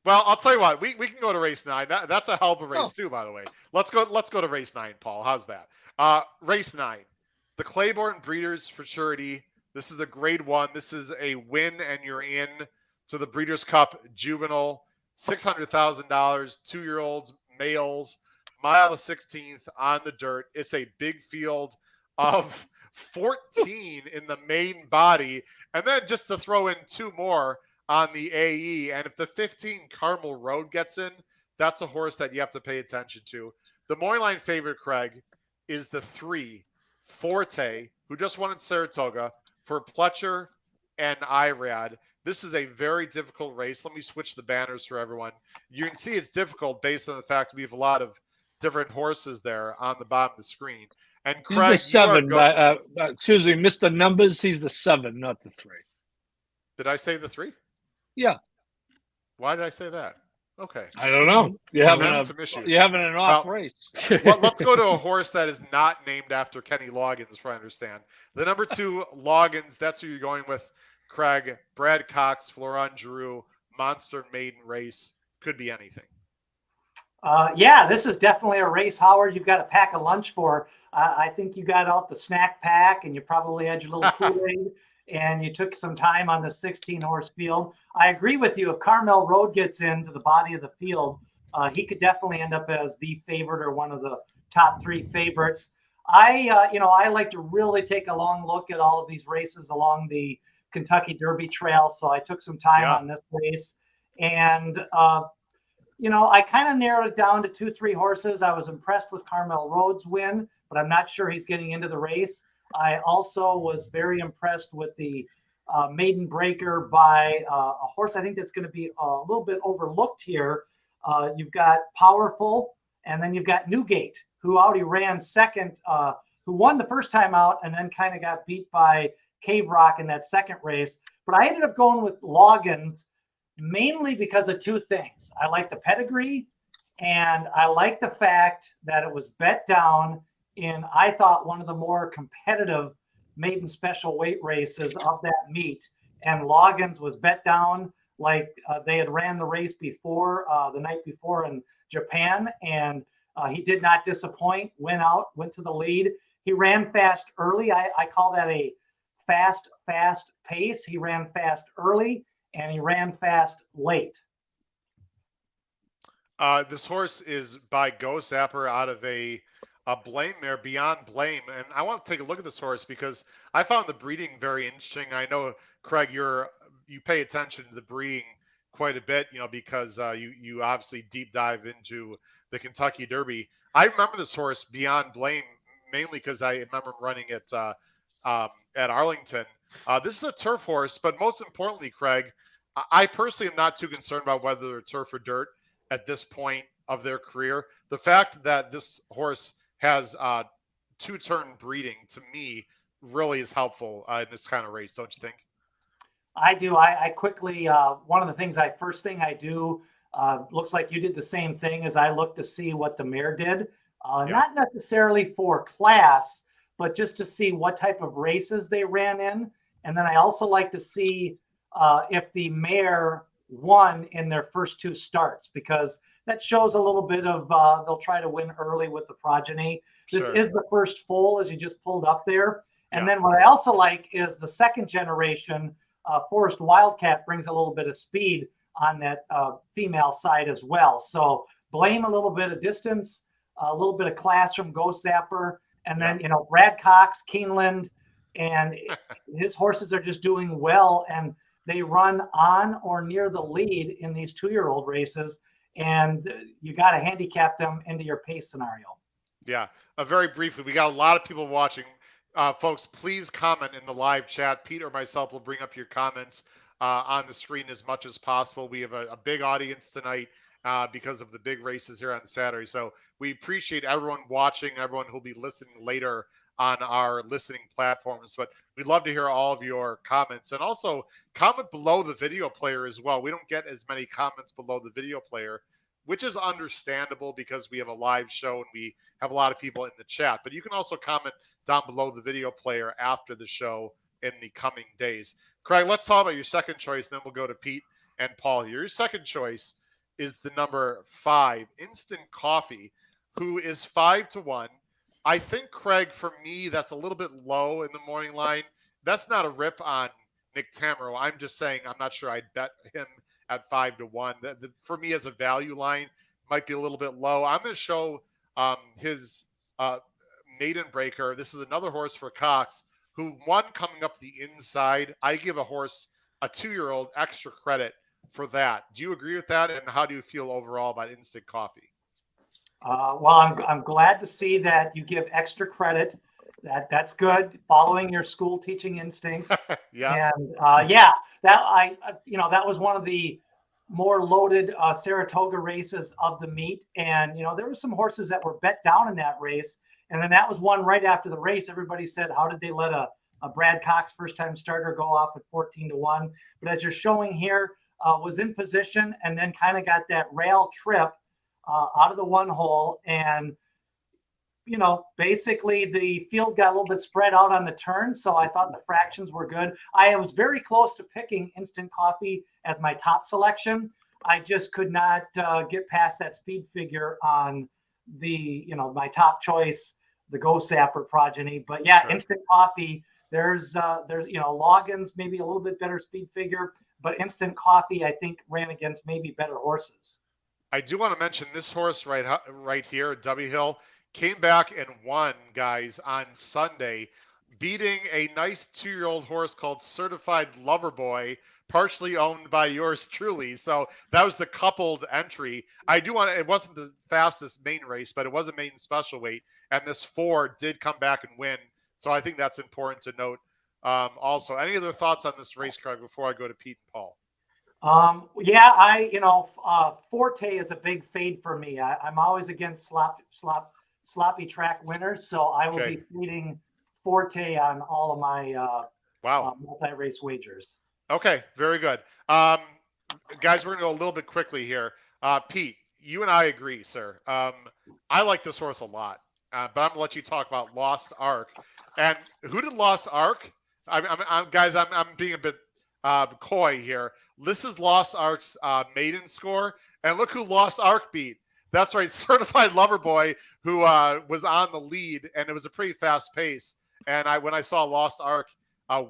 A: Well, I'll tell you what. We can go to race 9. That's a hell of a race too, by the way. Let's go to race 9, Paul. How's that? Race 9, the Claiborne Breeders' Futurity. This is a grade 1. This is a win, and you're in to the Breeders' Cup Juvenile. $600,000. 2-year-olds, males, mile of 16th on the dirt. It's a big field of 14 in the main body, and then just to throw in 2 more on the AE. And if the 15 Carmel Road gets in, that's a horse that you have to pay attention to. The morning line favorite, Craig, is the 3 Forte, who just won in Saratoga for Pletcher and Irad. This is a very difficult race. Let me switch the banners for everyone. You can see it's difficult based on the fact we have a lot of different horses there on the bottom of the screen. And Craig,
D: he's the 7. Excuse me, Mr. Numbers. He's the 7, not the 3.
A: Did I say the 3?
D: Yeah.
A: Why did I say that? Okay.
D: I don't know. You're having an off race.
A: Well, let's go to a horse that is not named after Kenny Loggins, if I understand. The number 2 Loggins, that's who you're going with, Craig. Brad Cox, Florent Giroux, Monster Maiden Race. Could be anything.
E: This is definitely a race, Howard. You've got to pack a lunch for. I think you got out the snack pack, and you probably had your little Kool-Aid, and you took some time on the 16-horse field. I agree with you. If Carmel Road gets into the body of the field, he could definitely end up as the favorite or one of the top 3 favorites. I like to really take a long look at all of these races along the Kentucky Derby Trail, so I took some time on this race, and I kind of narrowed it down to 2-3 horses. I was impressed with Carmel Road's win, but I'm not sure he's getting into the race. I also was very impressed with the Maiden Breaker by a horse I think that's going to be a little bit overlooked here. You've got Powerful, and then you've got Newgate, who already ran second, who won the first time out and then kind of got beat by Cave Rock in that second race. But I ended up going with Loggins mainly because of 2 things. I like the pedigree, and I like the fact that it was bet down in, I thought, one of the more competitive maiden special weight races of that meet. And Loggins was bet down like they had ran the race before, the night before in Japan, and he did not disappoint, went to the lead. He ran fast early. I call that a fast pace. He ran fast early, and he ran fast late.
A: This horse is by Go Zapper out of a Blame mare, Beyond Blame. And I want to take a look at this horse because I found the breeding very interesting. I know, Craig, you're you pay attention to the breeding quite a bit, because you obviously deep dive into the Kentucky Derby. I remember this horse beyond blame, mainly because I remember running it at Arlington. This is a turf horse, but most importantly, Craig, I personally am not too concerned about whether they're turf or dirt at this point of their career. The fact that this horse has two-turn breeding, to me, really is helpful in this kind of race, don't you think?
E: I do. I quickly, one of the things first thing I do, looks like you did the same thing, as I look to see what the mare did. Not necessarily for class, but just to see what type of races they ran in. And then I also like to see if the mare won in their first two starts, because that shows a little bit of they'll try to win early with the progeny. This is the first foal, as you just pulled up there. And then what I also like is the second generation. Forest Wildcat brings a little bit of speed on that female side as well. So blame a little bit of distance, a little bit of class from Ghost Zapper, and then Brad Cox, Keeneland, and his horses are just doing well, and they run on or near the lead in these 2-year-old races, and you got to handicap them into your pace scenario.
A: Yeah, very briefly, we got a lot of people watching. Folks, please comment in the live chat. Pete or myself will bring up your comments on the screen as much as possible. We have a big audience tonight because of the big races here on Saturday. So we appreciate everyone watching, everyone who'll be listening later on our listening platforms. But we'd love to hear all of your comments. And also comment below the video player as well. We don't get as many comments below the video player, which is understandable because we have a live show and we have a lot of people in the chat. But you can also comment down below the video player after the show in the coming days. Craig, let's talk about your second choice, then we'll go to Pete and Paul here. Your second choice is the number 5, Instant Coffee, who is 5-1. I think, Craig, for me, that's a little bit low in the morning line. That's not a rip on Nick Tamero. I'm just saying I'm not sure I'd bet him at 5-1. For me, as a value line, might be a little bit low. I'm going to show his maiden breaker. This is another horse for Cox, who won coming up the inside. I give a horse, a 2-year-old, extra credit for that. Do you agree with that? And how do you feel overall about Instant Coffee?
E: Well, I'm glad to see that you give extra credit. That's good. Following your school teaching instincts.
A: Yeah.
E: And that was one of the more loaded Saratoga races of the meet. And, there were some horses that were bet down in that race. And then that was one right after the race. Everybody said, how did they let a Brad Cox first-time starter go off at 14-1? But as you're showing here, was in position and then kind of got that rail trip out of the one hole. And, basically the field got a little bit spread out on the turn. So I thought the fractions were good. I was very close to picking Instant Coffee as my top selection. I just could not get past that speed figure on the, my top choice, the Ghost Zapper progeny. But yeah, sure. Instant Coffee, there's Loggins, maybe a little bit better speed figure, but Instant Coffee, I think, ran against maybe better horses.
A: I do want to mention this horse right here at W Hill came back and won, guys, on Sunday, beating a nice 2-year-old horse called Certified Lover Boy, partially owned by yours truly. So that was the coupled entry. It wasn't the fastest main race, but it was a main special weight. And this 4 did come back and win. So I think that's important to note. Also, any other thoughts on this race, Craig, before I go to Pete and Paul?
E: Forte is a big fade for me. I'm always against sloppy track winners. So I will be fading Forte on all of my multi-race wagers.
A: Okay, very good. Guys, we're going to go a little bit quickly here. Pete, you and I agree, sir. I like this horse a lot, but I'm going to let you talk about Lost Ark. And who did Lost Ark? Guys, I'm being a bit coy here. This is Lost Ark's maiden score, and look who Lost Ark beat. That's right, Certified Lover Boy, who was on the lead, and it was a pretty fast pace. And when I saw Lost Ark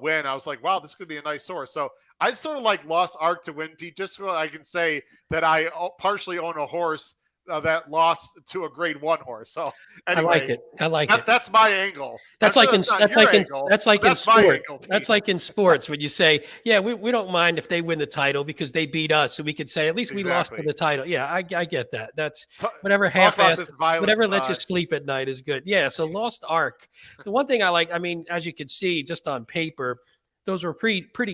A: win, I was like, wow, this could be a nice horse. So I sort of like Lost Ark to win, Pete, just so I can say that I partially own a horse that lost to a Grade 1 horse. So anyway,
C: I like it. I like it.
A: That's my angle.
C: That's like in sports.
A: Angle,
C: that's like in sports when you say, yeah, we don't mind if they win the title because they beat us, so we could say at least we lost to the title. Yeah, I get that. That's whatever half-assed, whatever lets you sleep at night is good. Yeah. So Lost Ark. The one thing I like, I mean, as you can see, just on paper, those were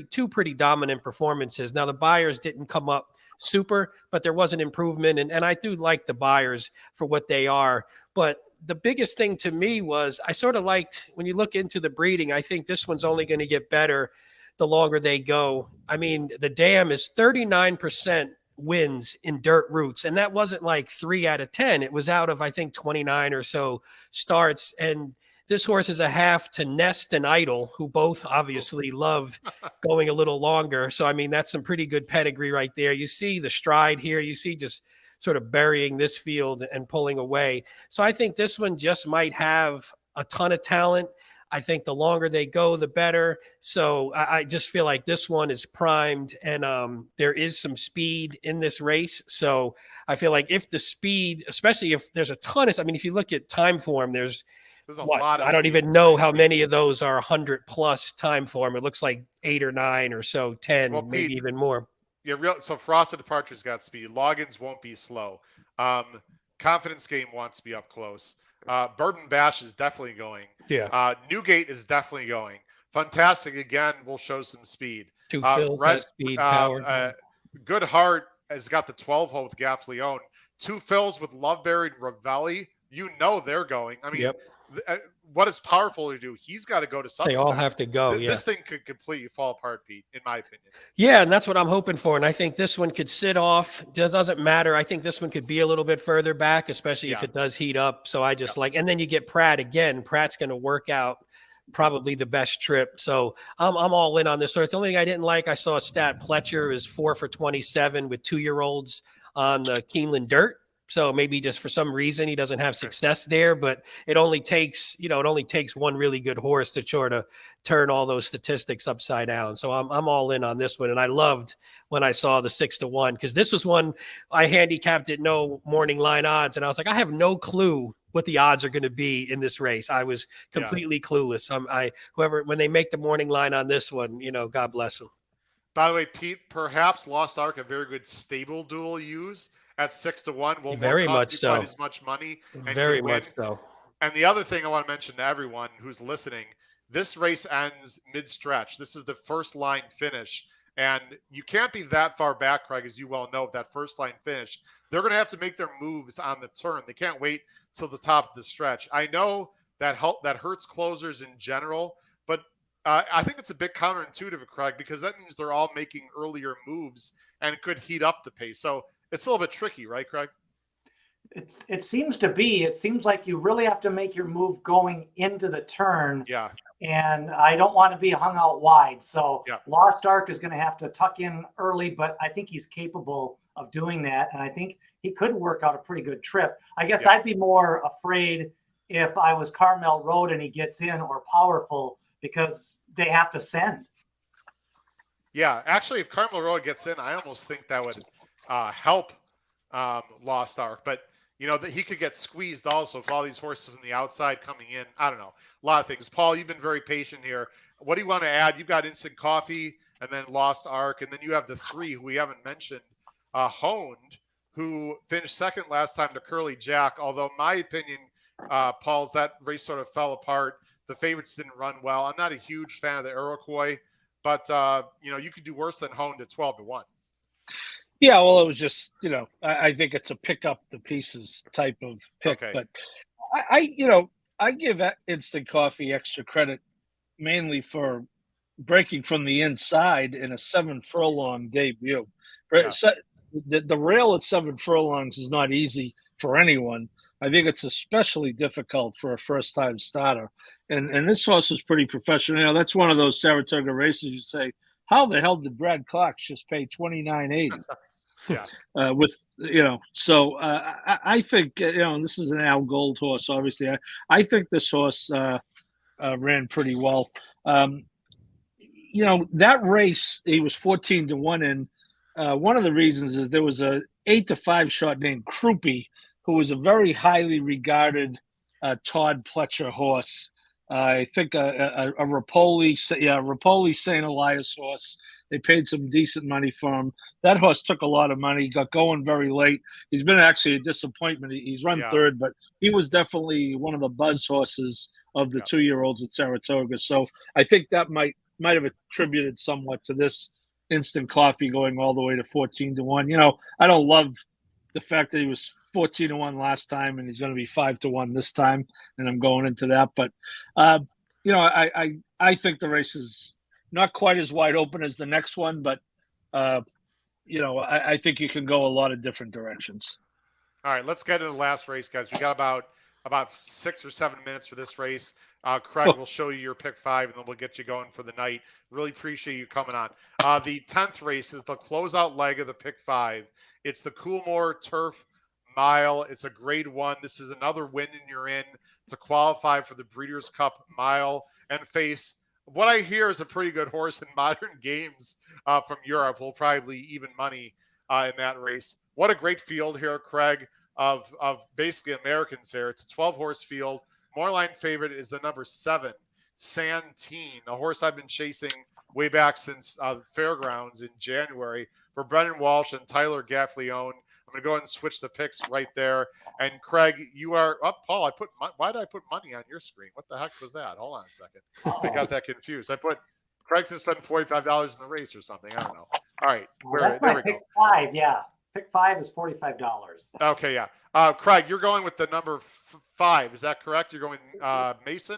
C: two pretty dominant performances. Now the buyers didn't come up super, but there was an improvement, and I do like the buyers for what they are, but the biggest thing to me was I sort of liked when you look into the breeding, I think this one's only going to get better the longer they go. I mean, the dam is 39% wins in dirt routes, and that wasn't like 3 out of 10. It was out of, I think, 29 or so starts. And this horse is a half to Nest and Idol, who both obviously love going a little longer. So, I mean, that's some pretty good pedigree right there. You see the stride here. You see just sort of burying this field and pulling away. So I think this one just might have a ton of talent. I think the longer they go, the better. So I just feel like this one is primed, and there is some speed in this race. So I feel like if the speed, especially if there's a ton of, I mean, if you look at time form, there's a lot. I don't even know how many of those are 100 plus time form. It looks like 8 or 9 or so, 10, well, maybe even more.
A: Yeah, so Frosted Departure's got speed. Loggins won't be slow. Confidence Game wants to be up close. Bourbon Bash is definitely going.
C: Yeah.
A: Newgate is definitely going. Fantastic again will show some speed.
C: Two Phils has speed, power.
A: Good Heart has got the 12-hole with Gaff Leone. Two Phils with Loveberry and Ravelli. You know they're going. I mean, what is powerful to do? He's got to go to something.
C: They all have to go.
A: This thing could completely fall apart, Pete, in my opinion.
C: Yeah, and that's what I'm hoping for. And I think this one could sit off. It doesn't matter. I think this one could be a little bit further back, especially if it does heat up. So I just and then you get Pratt again. Pratt's going to work out probably the best trip. So I'm all in on this. So it's the only thing I didn't like. I saw a stat. Pletcher is 4 for 27 with 2-year-olds on the Keeneland dirt. So maybe just for some reason he doesn't have success there, but it only takes one really good horse to sort of turn all those statistics upside down. So I'm all in on this one. And I loved when I saw the 6-1, because this was one I handicapped at no morning line odds. And I was like, I have no clue what the odds are going to be in this race. I was completely clueless. When they make the morning line on this one, God bless them.
A: By the way, Pete, perhaps Lost Ark, a very good stable duel use. At 6-1, will
C: very much so.
A: Quite as much money.
C: Very much so.
A: And the other thing I want to mention to everyone who's listening, this race ends mid-stretch. This is the first line finish, and you can't be that far back, Craig, as you well know. That first line finish, they're going to have to make their moves on the turn. They can't wait till the top of the stretch. I know that hurts closers in general, but I think it's a bit counterintuitive, Craig, because that means they're all making earlier moves and it could heat up the pace. So it's a little bit tricky, right, Craig?
E: It seems to be. It seems like you really have to make your move going into the turn.
A: Yeah.
E: And I don't want to be hung out wide. So Lost Ark is going to have to tuck in early, but I think he's capable of doing that. And I think he could work out a pretty good trip. I guess I'd be more afraid if I was Carmel Road and he gets in, or Powerful, because they have to send.
A: Yeah, actually, if Carmel Road gets in, I almost think that would help Lost Ark, but that he could get squeezed also if all these horses from the outside coming in. I don't know, a lot of things. Paul, you've been very patient here. What do you want to add? You've got Instant Coffee and then Lost Ark, and then you have the 3 who we haven't mentioned. Honed, who finished second last time to Curly Jack. Although my opinion, Paul's that race sort of fell apart. The favorites didn't run well. I'm not a huge fan of the Iroquois, but you could do worse than Honed at 12-1.
D: Yeah, well, it was just, I think it's a pick up the pieces type of pick. Okay. But I give Instant Coffee extra credit mainly for breaking from the inside in a 7 furlong debut. Yeah. So the rail at 7 furlongs is not easy for anyone. I think it's especially difficult for a first-time starter. And this horse is pretty professional. That's one of those Saratoga races you say, how the hell did Brad Cox just pay $29.80?
A: Yeah.
D: So I think, this is an Al Gold horse, obviously. I think this horse ran pretty well. That race, he was 14-1 in. One of the reasons is there was a 8-5 shot named Croupy, who was a very highly regarded Todd Pletcher horse. I think a Rapoli St. Elias horse. They paid some decent money for him. That horse took a lot of money, got going very late. He's been actually a disappointment. He's run third, but he was definitely one of the buzz horses of the 2-year-olds at Saratoga. So I think that might have attributed somewhat to this instant coffee going all the way to 14-1. You know, I don't love the fact that he was 14-1 last time and he's going to be 5-1 this time, and I'm going into that. But you know, I think the race is not quite as wide open as the next one, but you know, I think you can go a lot of different directions.
A: All right, let's get into the last race, guys. We got about 6 or 7 minutes for this race. Craig will show you your pick 5, and then we'll get you going for the night. Really appreciate you coming on. The 10th race is the closeout leg of the pick 5. It's the Coolmore Turf Mile. It's a grade 1. This is another win and you're in to qualify for the Breeders' Cup Mile and face what I hear is a pretty good horse in Modern Games from Europe. Will probably even money in that race. What a great field here, Craig, of basically Americans here. It's a 12-horse field. Moreline favorite is the number 7, Santine, a horse I've been chasing way back since Fairgrounds in January for Brendan Walsh and Tyler Gaffleone. I'm going to go ahead and switch the picks right there. And Craig, you are up. Paul, why did I put money on your screen? What the heck was that? Hold on a second. I got that confused. I put Craig to spend $45 in the race or something. I don't know. All right. There we
E: pick
A: go.
E: 5, yeah. Pick 5 is $45.
A: Okay, yeah. Craig, you're going with the number 5. Is that correct? You're going Mason?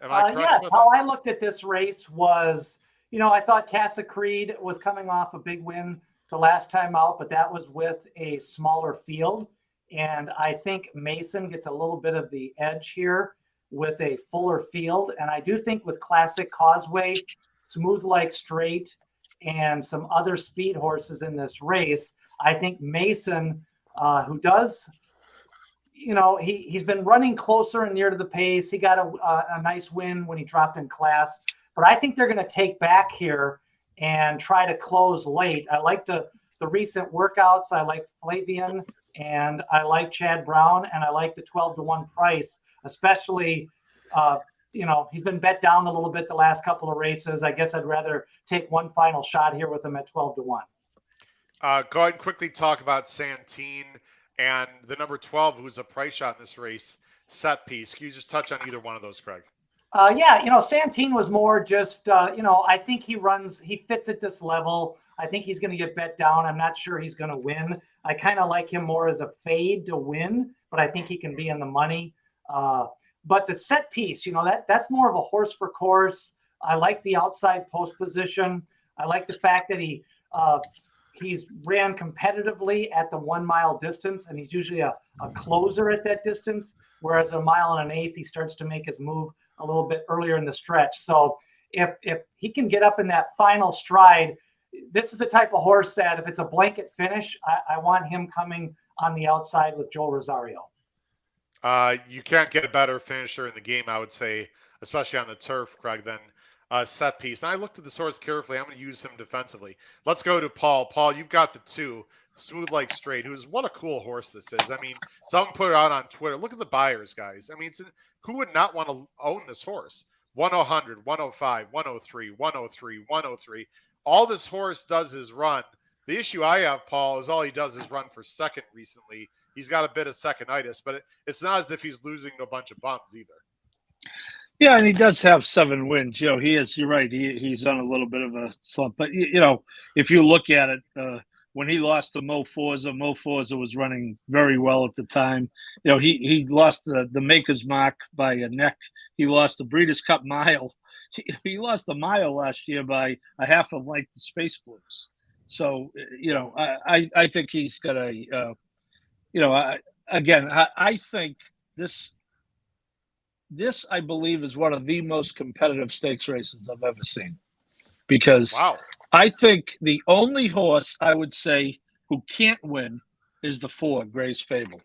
A: Am I correct?
E: Yeah, how I looked at this race was, you know, I thought Casa Creed was coming off a big win the last time out, but that was with a smaller field. And I think Mason gets a little bit of the edge here with a fuller field. And I do think with Classic Causeway, Smooth Like Straight, and some other speed horses in this race, I think Mason, who does, you know, he's been running closer and near to the pace. He got a nice win when he dropped in class. But I think they're going to take back here and try to close late. I like the recent workouts. I like Flavian, and I like Chad Brown, and I like the 12-1 price, especially, you know, he's been bet down a little bit the last couple of races. I guess I'd rather take one final shot here with him at 12-1.
A: Go ahead and quickly talk about Santine and the number 12, who's a price shot in this race, Set Piece. Can you just touch on either one of those, Craig?
E: Yeah, you know, Santine was more just, you know, I think he fits at this level. I think he's going to get bet down. I'm not sure he's going to win. I kind of like him more as a fade to win, but I think he can be in the money. But the Set Piece, you know, that's more of a horse for course. I like the outside post position. I like the fact that he's ran competitively at the 1 mile distance, and he's usually a closer at that distance, whereas a mile and an eighth, he starts to make his move a little bit earlier in the stretch. So if he can get up in that final stride, this is the type of horse that if it's a blanket finish, I want him coming on the outside with Joe Rosario.
A: You can't get a better finisher in the game, I would say, especially on the turf, Craig, than Set Piece. And I looked at this horse carefully. I'm going to use him defensively. Let's go to Paul. Paul, you've got the 2, Smooth Like Straight, what a cool horse this is. I mean, someone put it out on Twitter. Look at the buyers, guys. I mean, who would not want to own this horse? 100, 105, 103, 103, 103. All this horse does is run. The issue I have, Paul, is all he does is run for second recently. He's got a bit of second-itis, but it's not as if he's losing to a bunch of bums either.
D: Yeah, and he does have 7 wins. You know, you're right. He's on a little bit of a slump. But, you know, if you look at it, when he lost to Mo Forza was running very well at the time. You know, he lost the Maker's Mark by a neck. He lost the Breeders' Cup Mile. He lost the mile last year by a half a length to Space Blues. So, you know, I think he's got a, you know, I think this, I believe, is one of the most competitive stakes races I've ever seen. Because I think the only horse I would say who can't win is the 4, Gray's Fable.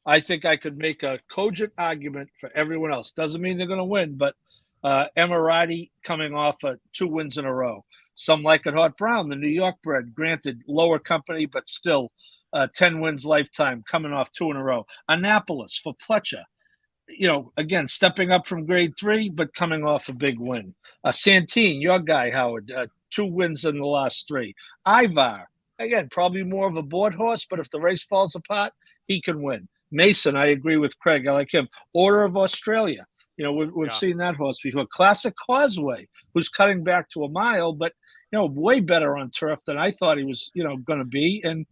D: I think I could make a cogent argument for everyone else. Doesn't mean they're going to win, but Emirati coming off 2 wins in a row. Some like it Hot Brown, the New York bred, granted lower company, but still 10 wins lifetime, coming off 2 in a row. Annapolis for Pletcher, again, stepping up from grade 3, but coming off a big win. Santine, your guy, Howard, 2 wins in the last 3. Ivar, again, probably more of a board horse, but if the race falls apart, he can win. Mason, I agree with Craig. I like him. Order of Australia. We've seen that horse before. Classic Causeway, who's cutting back to a mile, but way better on turf than I thought he was, going to be, and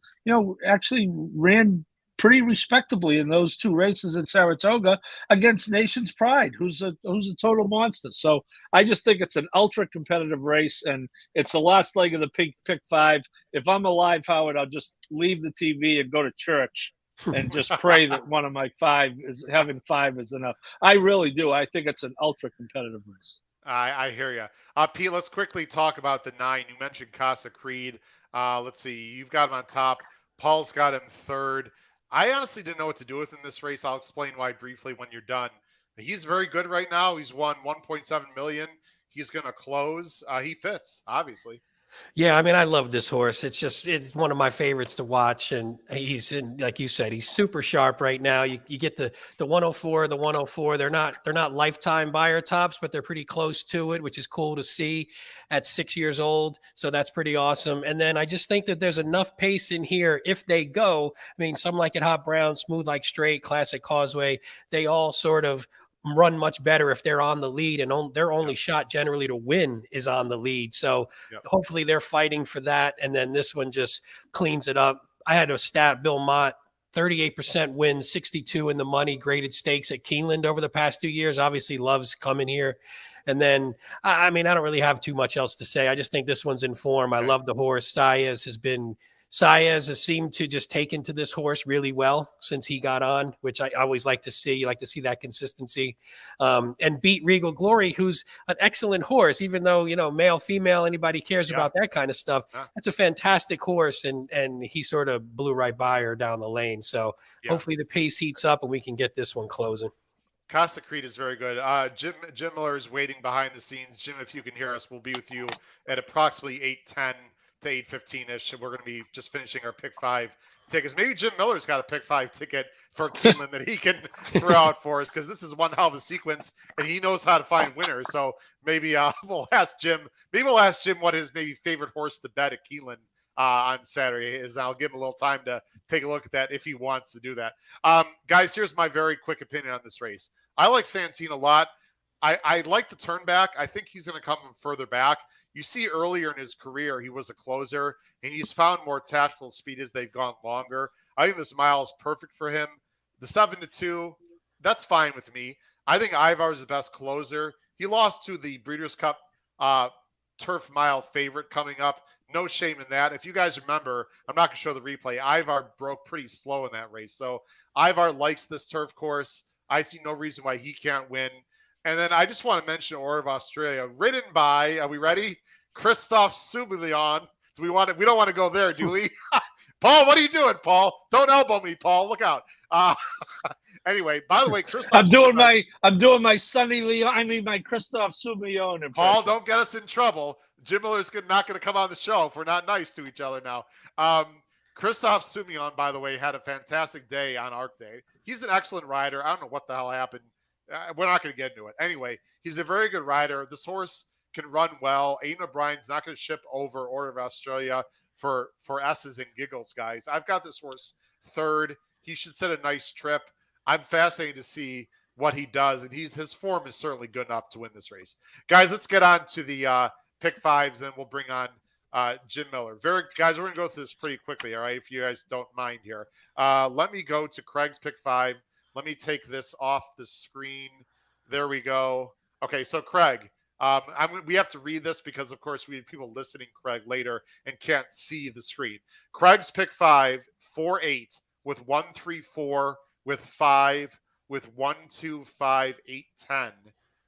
D: actually ran pretty respectably in those 2 races at Saratoga against Nation's Pride, who's a total monster. So I just think it's an ultra competitive race, and it's the last leg of the pick 5. If I'm alive, Howard, I'll just leave the TV and go to church and just pray that one of my 5 is having 5 is enough. I really do. I think it's an ultra competitive race.
A: I hear you. Pete, let's quickly talk about the 9. You mentioned Casa Creed. Let's see. You've got him on top. Paul's got him 3rd. I honestly didn't know what to do with him this race. I'll explain why briefly when you're done. He's very good right now. He's won 1.7 million. He's going to close. He fits, obviously.
C: Yeah, I mean, I love this horse. It's one of my favorites to watch. And he's like you said, he's super sharp right now. You get the 104, the 104. They're not lifetime buyer tops, but they're pretty close to it, which is cool to see at 6 years old. So that's pretty awesome. And then I just think that there's enough pace in here if they go. I mean, some like it Hot Brown, Smooth Like Straight, Classic Causeway, they all sort of run much better if they're on the lead, and their only shot generally to win is on the lead. So hopefully they're fighting for that. And then this one just cleans it up. I had a stat, Bill Mott, 38% win, 62 in the money, graded stakes at Keeneland over the past 2 years. Obviously loves coming here. And then, I mean, I don't really have too much else to say. I just think this one's in form. I love the horse. Saez has seemed to just take into this horse really well since he got on, which I always like to see. You like to see that consistency, and beat Regal Glory, who's an excellent horse, even though, male, female, anybody cares about that kind of stuff. That's a fantastic horse. And he sort of blew right by her down the lane. So hopefully the pace heats up and we can get this one closing.
A: Casa Creed is very good. Jim Miller is waiting behind the scenes. Jim, if you can hear us, we'll be with you at approximately 8:10 to 8:15-ish. We're going to be just finishing our pick 5 tickets. Maybe Jim Miller's got a pick 5 ticket for Keeneland that he can throw out for us, because this is one hell of a sequence, and he knows how to find winners. So maybe we'll ask Jim. Maybe we'll ask Jim what his maybe favorite horse to bet at Keeneland on Saturday is. I'll give him a little time to take a look at that if he wants to do that. Guys, here's my very quick opinion on this race. I like Santine a lot. I like the turn back. I think he's going to come from further back. You see earlier in his career, he was a closer, and he's found more tactical speed as they've gone longer. I think this mile is perfect for him. The 7-2, that's fine with me. I think Ivar is the best closer. He lost to the Breeders' Cup Turf Mile favorite coming up. No shame in that. If you guys remember, I'm not going to show the replay. Ivar broke pretty slow in that race. So Ivar likes this turf course. I see no reason why he can't win. And then I just want to mention Order of Australia, ridden by, are we ready? Christophe Soumillon. So we don't want to go there, do we? Paul, what are you doing, Paul? Don't elbow me, Paul. Look out. Anyway, by the way, Christophe.
D: I'm doing my Sonny Leon. I mean, my Christophe Soumillon impression.
A: Paul, don't get us in trouble. Jim Miller's not going to come on the show if we're not nice to each other now. Christophe Soumillon, by the way, had a fantastic day on Arc Day. He's an excellent rider. I don't know what the hell happened. We're not going to get into it. Anyway, he's a very good rider. This horse can run well. Aidan O'Brien's not going to ship over Order of Australia for S's and giggles, guys. I've got this horse 3rd. He should set a nice trip. I'm fascinated to see what he does, and his form is certainly good enough to win this race. Guys, let's get on to the pick 5s, and we'll bring on Jim Miller. Guys, we're going to go through this pretty quickly, all right, if you guys don't mind here. Let me go to Craig's pick 5. Let me take this off the screen. There we go. Okay, so Craig, we have to read this because, of course, we have people listening, Craig, later and can't see the screen. Craig's pick 5, 4-8 with 1-3-4 with 5 with 1-2-5 8-10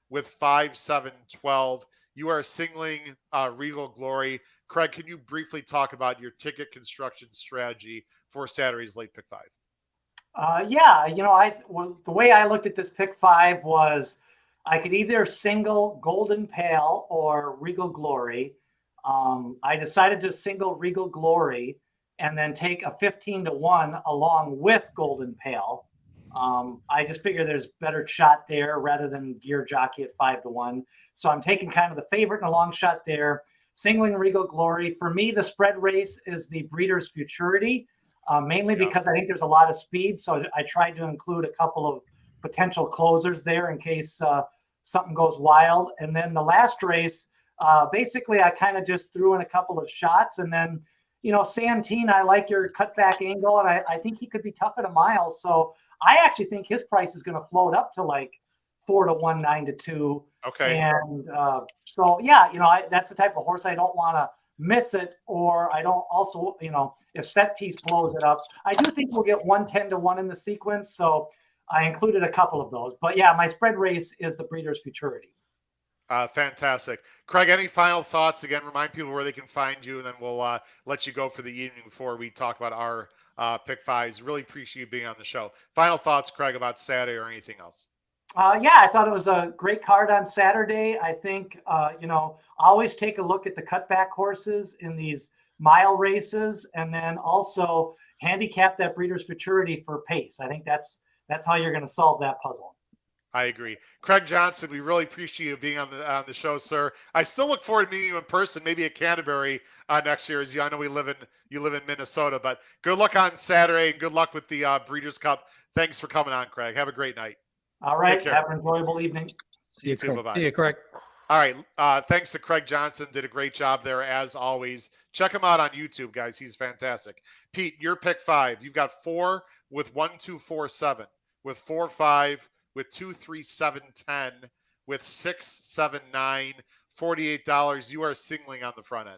A: with 5-7-12. You are singling Regal Glory. Craig, can you briefly talk about your ticket construction strategy for Saturday's late pick 5?
E: The way I looked at this pick 5 was I could either single Golden Pale or Regal Glory. I decided to single Regal Glory, and then take a 15-1 along with Golden Pale. I just figure there's better shot there rather than Gear Jockey at 5-1. So I'm taking kind of the favorite and a long shot there. Singling Regal Glory. For me, the spread race is the Breeders' Futurity, mainly because I think there's a lot of speed. So I tried to include a couple of potential closers there in case something goes wild. And then the last race, basically, I kind of just threw in a couple of shots. And then, Santine, I like your cutback angle, and I think he could be tough at a mile. So I actually think his price is going to float up to like 4-1, 9-2.
A: Okay.
E: And so, yeah, that's the type of horse I don't want to miss it, or I don't also, if set piece blows it up. I do think we'll get 110-1 in the sequence. So I included a couple of those. But yeah, my spread race is the Breeders' Futurity.
A: Fantastic. Craig, any final thoughts? Again, remind people where they can find you, and then we'll let you go for the evening before we talk about our pick fives. Really appreciate you being on the show. Final thoughts, Craig, about Saturday or anything else?
E: Yeah, I thought it was a great card on Saturday. I think, always take a look at the cutback horses in these mile races, and then also handicap that Breeders' Futurity for pace. I think that's how you're going to solve that puzzle.
A: I agree. Craig Johnson, we really appreciate you being on the show, sir. I still look forward to meeting you in person, maybe at Canterbury next year. As I know you live in Minnesota, but good luck on Saturday and good luck with the Breeders' Cup. Thanks for coming on, Craig. Have a great night.
E: All right. Have an enjoyable evening.
A: See you too. Bye-bye.
C: See you, Craig.
A: All right. Thanks to Craig Johnson. Did a great job there as always. Check him out on YouTube, guys. He's fantastic. Pete, your pick five. You've got 4 with 1, 2, 4, 7, with 4, 5, with 2, 3, 7, 10, with 6, 7, 9, $48. You are singling on the front end.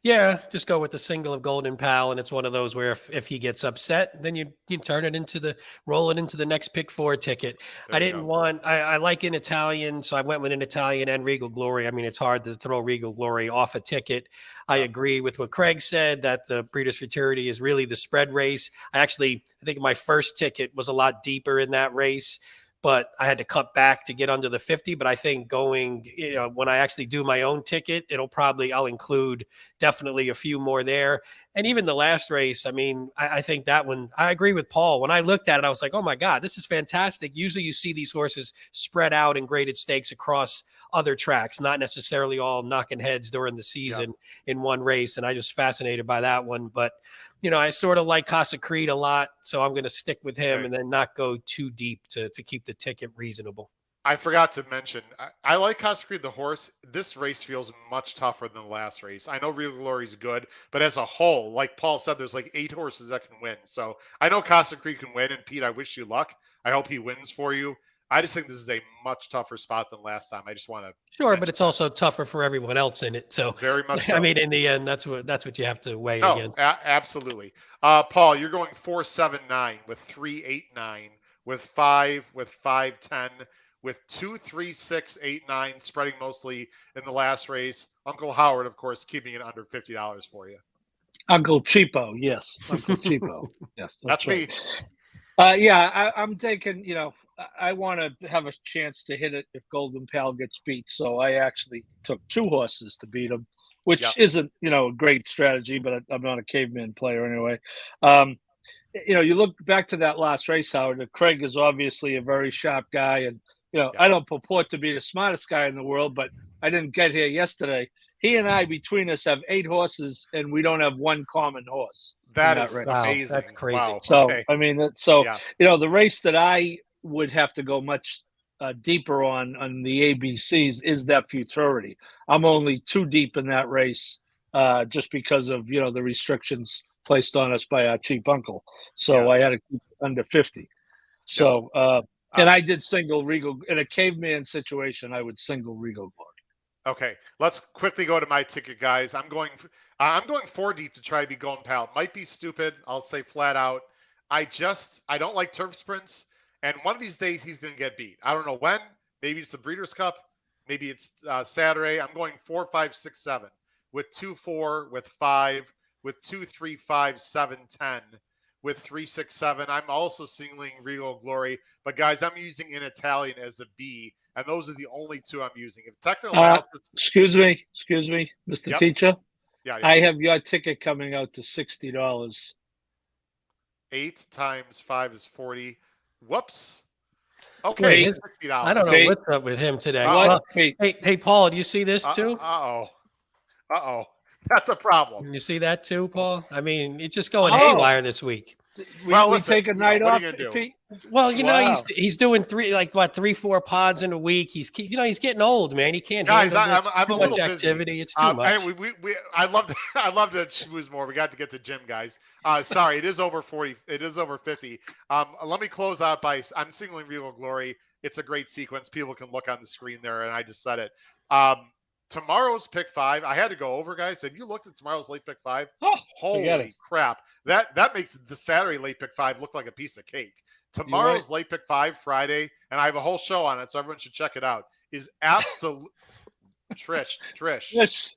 C: Yeah, just go with the single of Golden Pal, and it's one of those where if he gets upset, then you turn it roll it into the next pick 4 ticket. I like an Italian, so I went with an Italian and Regal Glory. I mean, it's hard to throw Regal Glory off a ticket. I agree with what Craig said, that the Breeders' Futurity is really the spread race. I think my first ticket was a lot deeper in that race, but I had to cut back to get under the 50. But I think going, when I actually do my own ticket, I'll include definitely a few more there. And even the last race, I mean, I think that one, I agree with Paul. When I looked at it, I was like, oh my God, this is fantastic. Usually you see these horses spread out in graded stakes across other tracks, not necessarily all knocking heads during the season in one race. And I just fascinated by that one. But, I sort of like Casa Creed a lot, so I'm going to stick with him and then not go too deep to keep the ticket reasonable.
A: I forgot to mention, I like Casa Creed the horse. This race feels much tougher than the last race. I know Real Glory's good, but as a whole, like Paul said, there's like 8 horses that can win. So I know Casa Creed can win, and Pete, I wish you luck. I hope he wins for you. I just think this is a much tougher spot than last time. I just want to
C: but it's also tougher for everyone else in it. So
A: very much so.
C: I mean, in the end, that's what you have to weigh against.
A: Absolutely. Paul, you're going 4, 7, 9 with 3, 8, 9 with 5, 10 with 2, 3, 6, 8, 9 spreading mostly in the last race. Uncle Howard, of course, keeping it under $50 for you.
D: Uncle Cheapo, yes. Uncle Cheapo. Yes.
A: That's
D: right.
A: me.
D: I'm thinking, I want to have a chance to hit it if Golden Pal gets beat. So I actually took 2 horses to beat him, which isn't, a great strategy, but I'm not a caveman player anyway. You look back to that last race, Howard. Craig is obviously a very sharp guy. And, I don't purport to be the smartest guy in the world, but I didn't get here yesterday. He and I, between us, have 8 horses, and we don't have one common horse.
A: That is amazing.
C: That's crazy.
A: Wow.
D: So,
A: okay.
D: I mean, the race that I would have to go much deeper on the ABCs is that Futurity. I'm only 2 deep in that race just because of, the restrictions placed on us by our cheap uncle. So I had to keep under 50. So, and I did single Regal. In a caveman situation, I would single Regal Glory.
A: Okay, let's quickly go to my ticket, guys. I'm going 4 deep to try to be Golden Pal. Might be stupid. I'll say flat out. I don't like turf sprints, and one of these days he's going to get beat. I don't know when. Maybe it's the Breeders' Cup. Maybe it's Saturday. I'm going 4, 5, 6, 7 with 2, 4 with 5 with 2, 3, 5, 7, 10 with 3, 6, 7. I'm also singling Regal Glory, but guys, I'm using an Italian as a B, and those are the only 2 I'm using. If technical analysis,
D: excuse me, Mr. Teacher.
A: Yeah.
D: I have your ticket coming out to $60.
A: 8 times 5 is 40. Whoops.
C: Boy,
A: Okay,
C: his,
A: $60.
C: I don't know
D: Hey.
C: what's up with him today.
A: Uh-oh.
C: Well,
D: Wait,
C: hey, Paul, do you see this too?
A: Uh-oh. Uh-oh. That's a problem.
C: You see that too, Paul? I mean, it's just going
D: Oh.
C: haywire this week.
D: we
A: Listen,
D: take a night
A: what are
D: off,
A: you gonna do?
D: Pete?
C: Well,
D: Wow.
C: he's doing 3-4 pods in a week. He's getting old, man. He can't
A: Guys,
C: handle this.
A: I'm
C: Too
A: a
C: much
A: little
C: activity.
A: busy.
C: It's too much.
A: Anyway, I love to schmooze more. We got to get to Jim, guys. Sorry, it is over 40. It is over 50. Let me close out by I'm singling Regal Glory. It's a great sequence. People can look on the screen there, and I just said it. Tomorrow's pick 5. I had to go over, guys. Have you looked at tomorrow's late pick 5?
D: Oh, forget
A: Holy
D: it.
A: crap! That makes the Saturday late pick 5 look like a piece of cake. Tomorrow's late pick 5, Friday, and I have a whole show on it, so everyone should check it out. Is absolute. Trish,
D: Yes.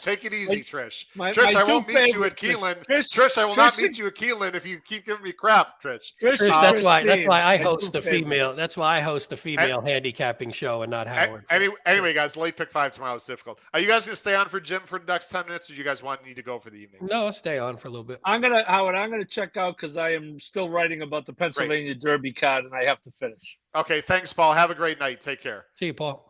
A: take it easy, Trish.
D: my
A: Trish, I won't
D: two
A: meet you at
D: favorites,
A: Keeneland.
D: Trish,
A: Trish, I will not
D: Trish
A: meet you at Keeneland if you keep giving me crap, Trish.
C: Trish, that's why I
D: my
C: host
D: two
C: the female. That's why I host the female handicapping show and not Howard.
A: Anyway, guys, late pick 5 tomorrow is difficult. Are you guys going to stay on for Jim for the next 10 minutes, or do you guys need to go for the evening?
C: No, I'll stay on for a little bit.
D: Howard, I'm gonna check out because I am still writing about the Pennsylvania Derby card, and I have to finish.
A: Okay, thanks, Paul. Have a great night. Take care.
C: See you, Paul.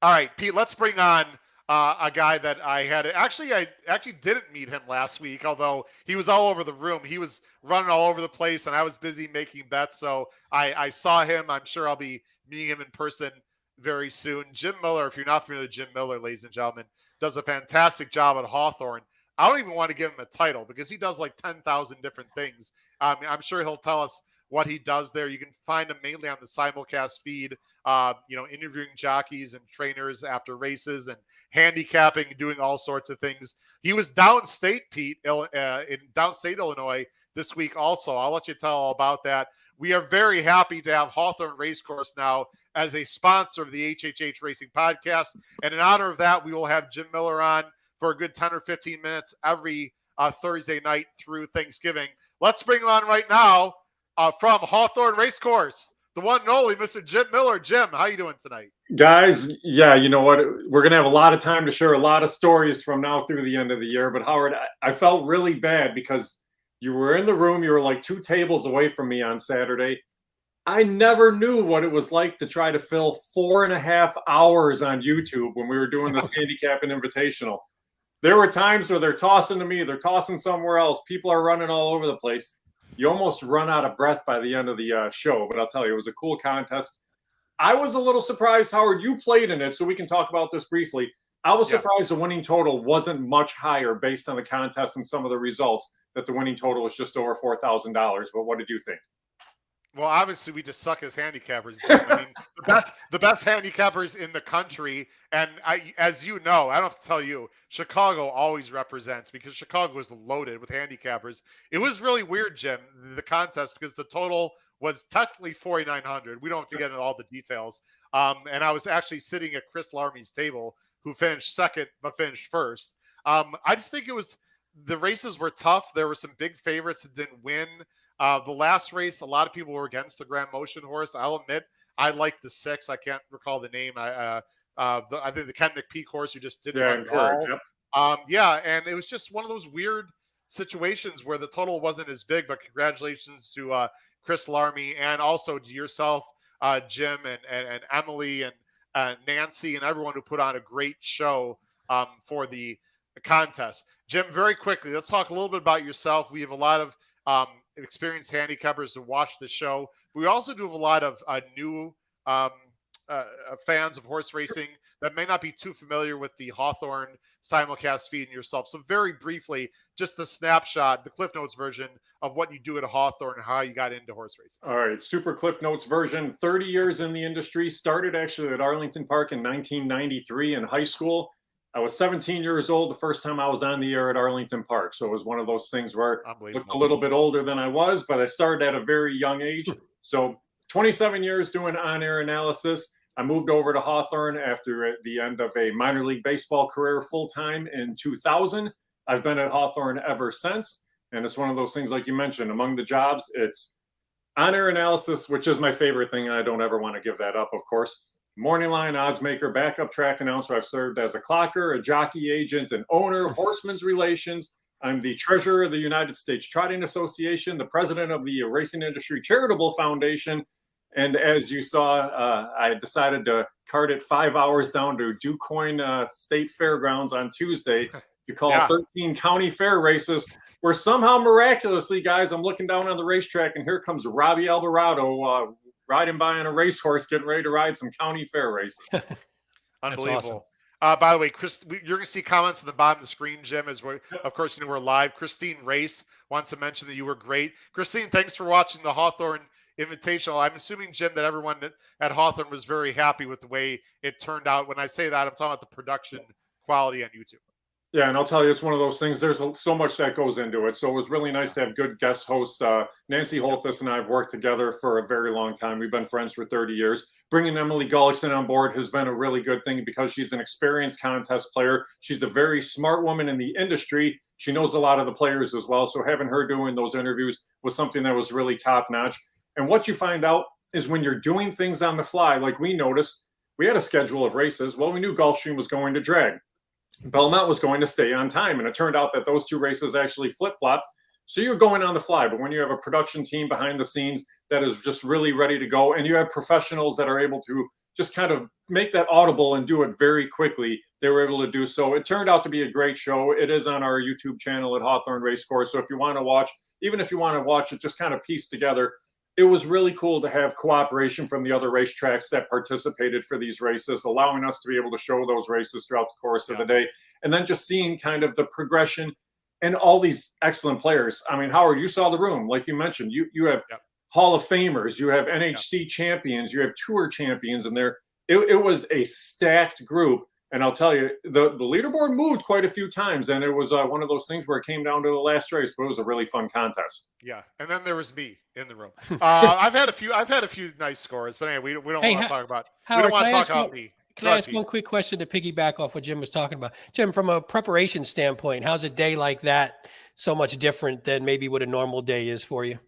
A: All right, Pete, let's bring on a guy that I actually didn't meet him last week, although he was all over the room. He was running all over the place, and I was busy making bets, so I saw him. I'm sure I'll be meeting him in person very soon. Jim Miller, if you're not familiar with Jim Miller, ladies and gentlemen, does a fantastic job at Hawthorne. I don't even want to give him a title because he does like 10,000 different things. I'm sure he'll tell us what he does there. You can find him mainly on the simulcast feed, interviewing jockeys and trainers after races and handicapping, doing all sorts of things. He was downstate, Pete, in downstate Illinois this week also. I'll let you tell all about that. We are very happy to have Hawthorne Racecourse now as a sponsor of the HHH Racing Podcast. And in honor of that, we will have Jim Miller on for a good 10 or 15 minutes every Thursday night through Thanksgiving. Let's bring him on right now from Hawthorne Racecourse, the one and only Mr. Jim Miller. Jim, how you doing tonight?
F: Guys, yeah, you know what? We're going to have a lot of time to share a lot of stories from now through the end of the year. But Howard, I felt really bad because you were in the room. You were like 2 tables away from me on Saturday. I never knew what it was like to try to fill 4.5 hours on YouTube when we were doing this handicapping invitational. There were times where they're tossing to me, they're tossing somewhere else. People are running all over the place. You almost run out of breath by the end of the show. But I'll tell you, it was a cool contest. I was a little surprised, Howard, you played in it, so we can talk about this briefly. I was surprised the winning total wasn't much higher based on the contest and some of the results, that the winning total was just over $4,000. But what did you think?
A: Well, obviously, we just suck as handicappers. I mean, the best handicappers in the country, and as you know, I don't have to tell you, Chicago always represents because Chicago is loaded with handicappers. It was really weird, Jim, the contest, because the total was technically 4,900. We don't have to get into all the details. And I was actually sitting at Chris Larmy's table, who finished second but finished first. I just think the races were tough. There were some big favorites that didn't win. The last race, a lot of people were against the Grand Motion horse. I'll admit, I like the 6. I can't recall the name. I think the Ken McPeak horse who just didn't run
F: Encourage.
A: Yep. And it was just one of those weird situations where the total wasn't as big. But congratulations to Chris Larmy and also to yourself, Jim, and Emily and Nancy and everyone who put on a great show for the contest. Jim, very quickly, let's talk a little bit about yourself. We have a lot of experienced handicappers to watch the show. We also do have a lot of new fans of horse racing that may not be too familiar with the Hawthorne simulcast feed and yourself. So very briefly, just the snapshot, the Cliff Notes version of what you do at Hawthorne and how you got into horse racing.
F: All right, super Cliff Notes version. 30 years in the industry. Started actually at Arlington Park in 1993 in high school. I was 17 years old the first time I was on the air at Arlington Park. So it was one of those things where I looked a little bit older than I was, but I started at a very young age. So 27 years doing on-air analysis. I moved over to Hawthorne after the end of a minor league baseball career full-time in 2000. I've been at Hawthorne ever since. And it's one of those things, like you mentioned, among the jobs, it's on-air analysis, which is my favorite thing. And I don't ever want to give that up, of course. morning line odds maker, backup track announcer. I've served as a clocker, a jockey agent, an owner, horsemen's relations. I'm the treasurer of the United States Trotting Association, the president of the Racing Industry Charitable Foundation. And as you saw, I decided to cart it 5 hours down to DuQuoin State Fairgrounds on Tuesday to call 13 county fair races, where somehow miraculously, guys, I'm looking down on the racetrack and here comes Robbie Alvarado riding by on a racehorse, getting ready to ride some county fair races.
A: Unbelievable. Awesome. By the way, Chris, you're going to see comments at the bottom of the screen, Jim, as we're, of course, we're live. Christine Race wants to mention that you were great. Christine, thanks for watching the Hawthorne Invitational. I'm assuming, Jim, that everyone at Hawthorne was very happy with the way it turned out. When I say that, I'm talking about the production quality on YouTube.
F: Yeah, and I'll tell you, it's one of those things. There's so much that goes into it. So it was really nice to have good guest hosts. Nancy Holthus and I have worked together for a very long time. We've been friends for 30 years. Bringing Emily Gullickson on board has been a really good thing because she's an experienced contest player. She's a very smart woman in the industry. She knows a lot of the players as well. So having her doing those interviews was something that was really top notch. And what you find out is when you're doing things on the fly, like we noticed, we had a schedule of races. Well, we knew Gulfstream was going to drag. Belmont was going to stay on time, and it turned out that those two races actually flip-flopped. So you're going on the fly, but when you have a production team behind the scenes that is just really ready to go, and you have professionals that are able to just kind of make that audible and do it very quickly, they were able to do so. It turned out to be a great show. It is on our YouTube channel at Hawthorne Racecourse. So if you want to watch, even if you want to watch it just kind of pieced together, it was really cool to have cooperation from the other racetracks that participated for these races, allowing us to be able to show those races throughout the course of the day. And then just seeing kind of the progression and all these excellent players. I mean, Howard, you saw the room. Like you mentioned, you have Hall of Famers, you have NHC champions, you have tour champions in there. It was a stacked group. And I'll tell you, the leaderboard moved quite a few times, and it was one of those things where it came down to the last race, but it was a really fun contest.
A: Yeah, and then there was me in the room. I've had a few nice scores, but anyway, we don't want to talk about.
C: Howard,
A: we don't want to talk about me.
C: Can I ask one quick question to piggyback off what Jim was talking about? Jim, from a preparation standpoint, how's a day like that so much different than maybe what a normal day is for you?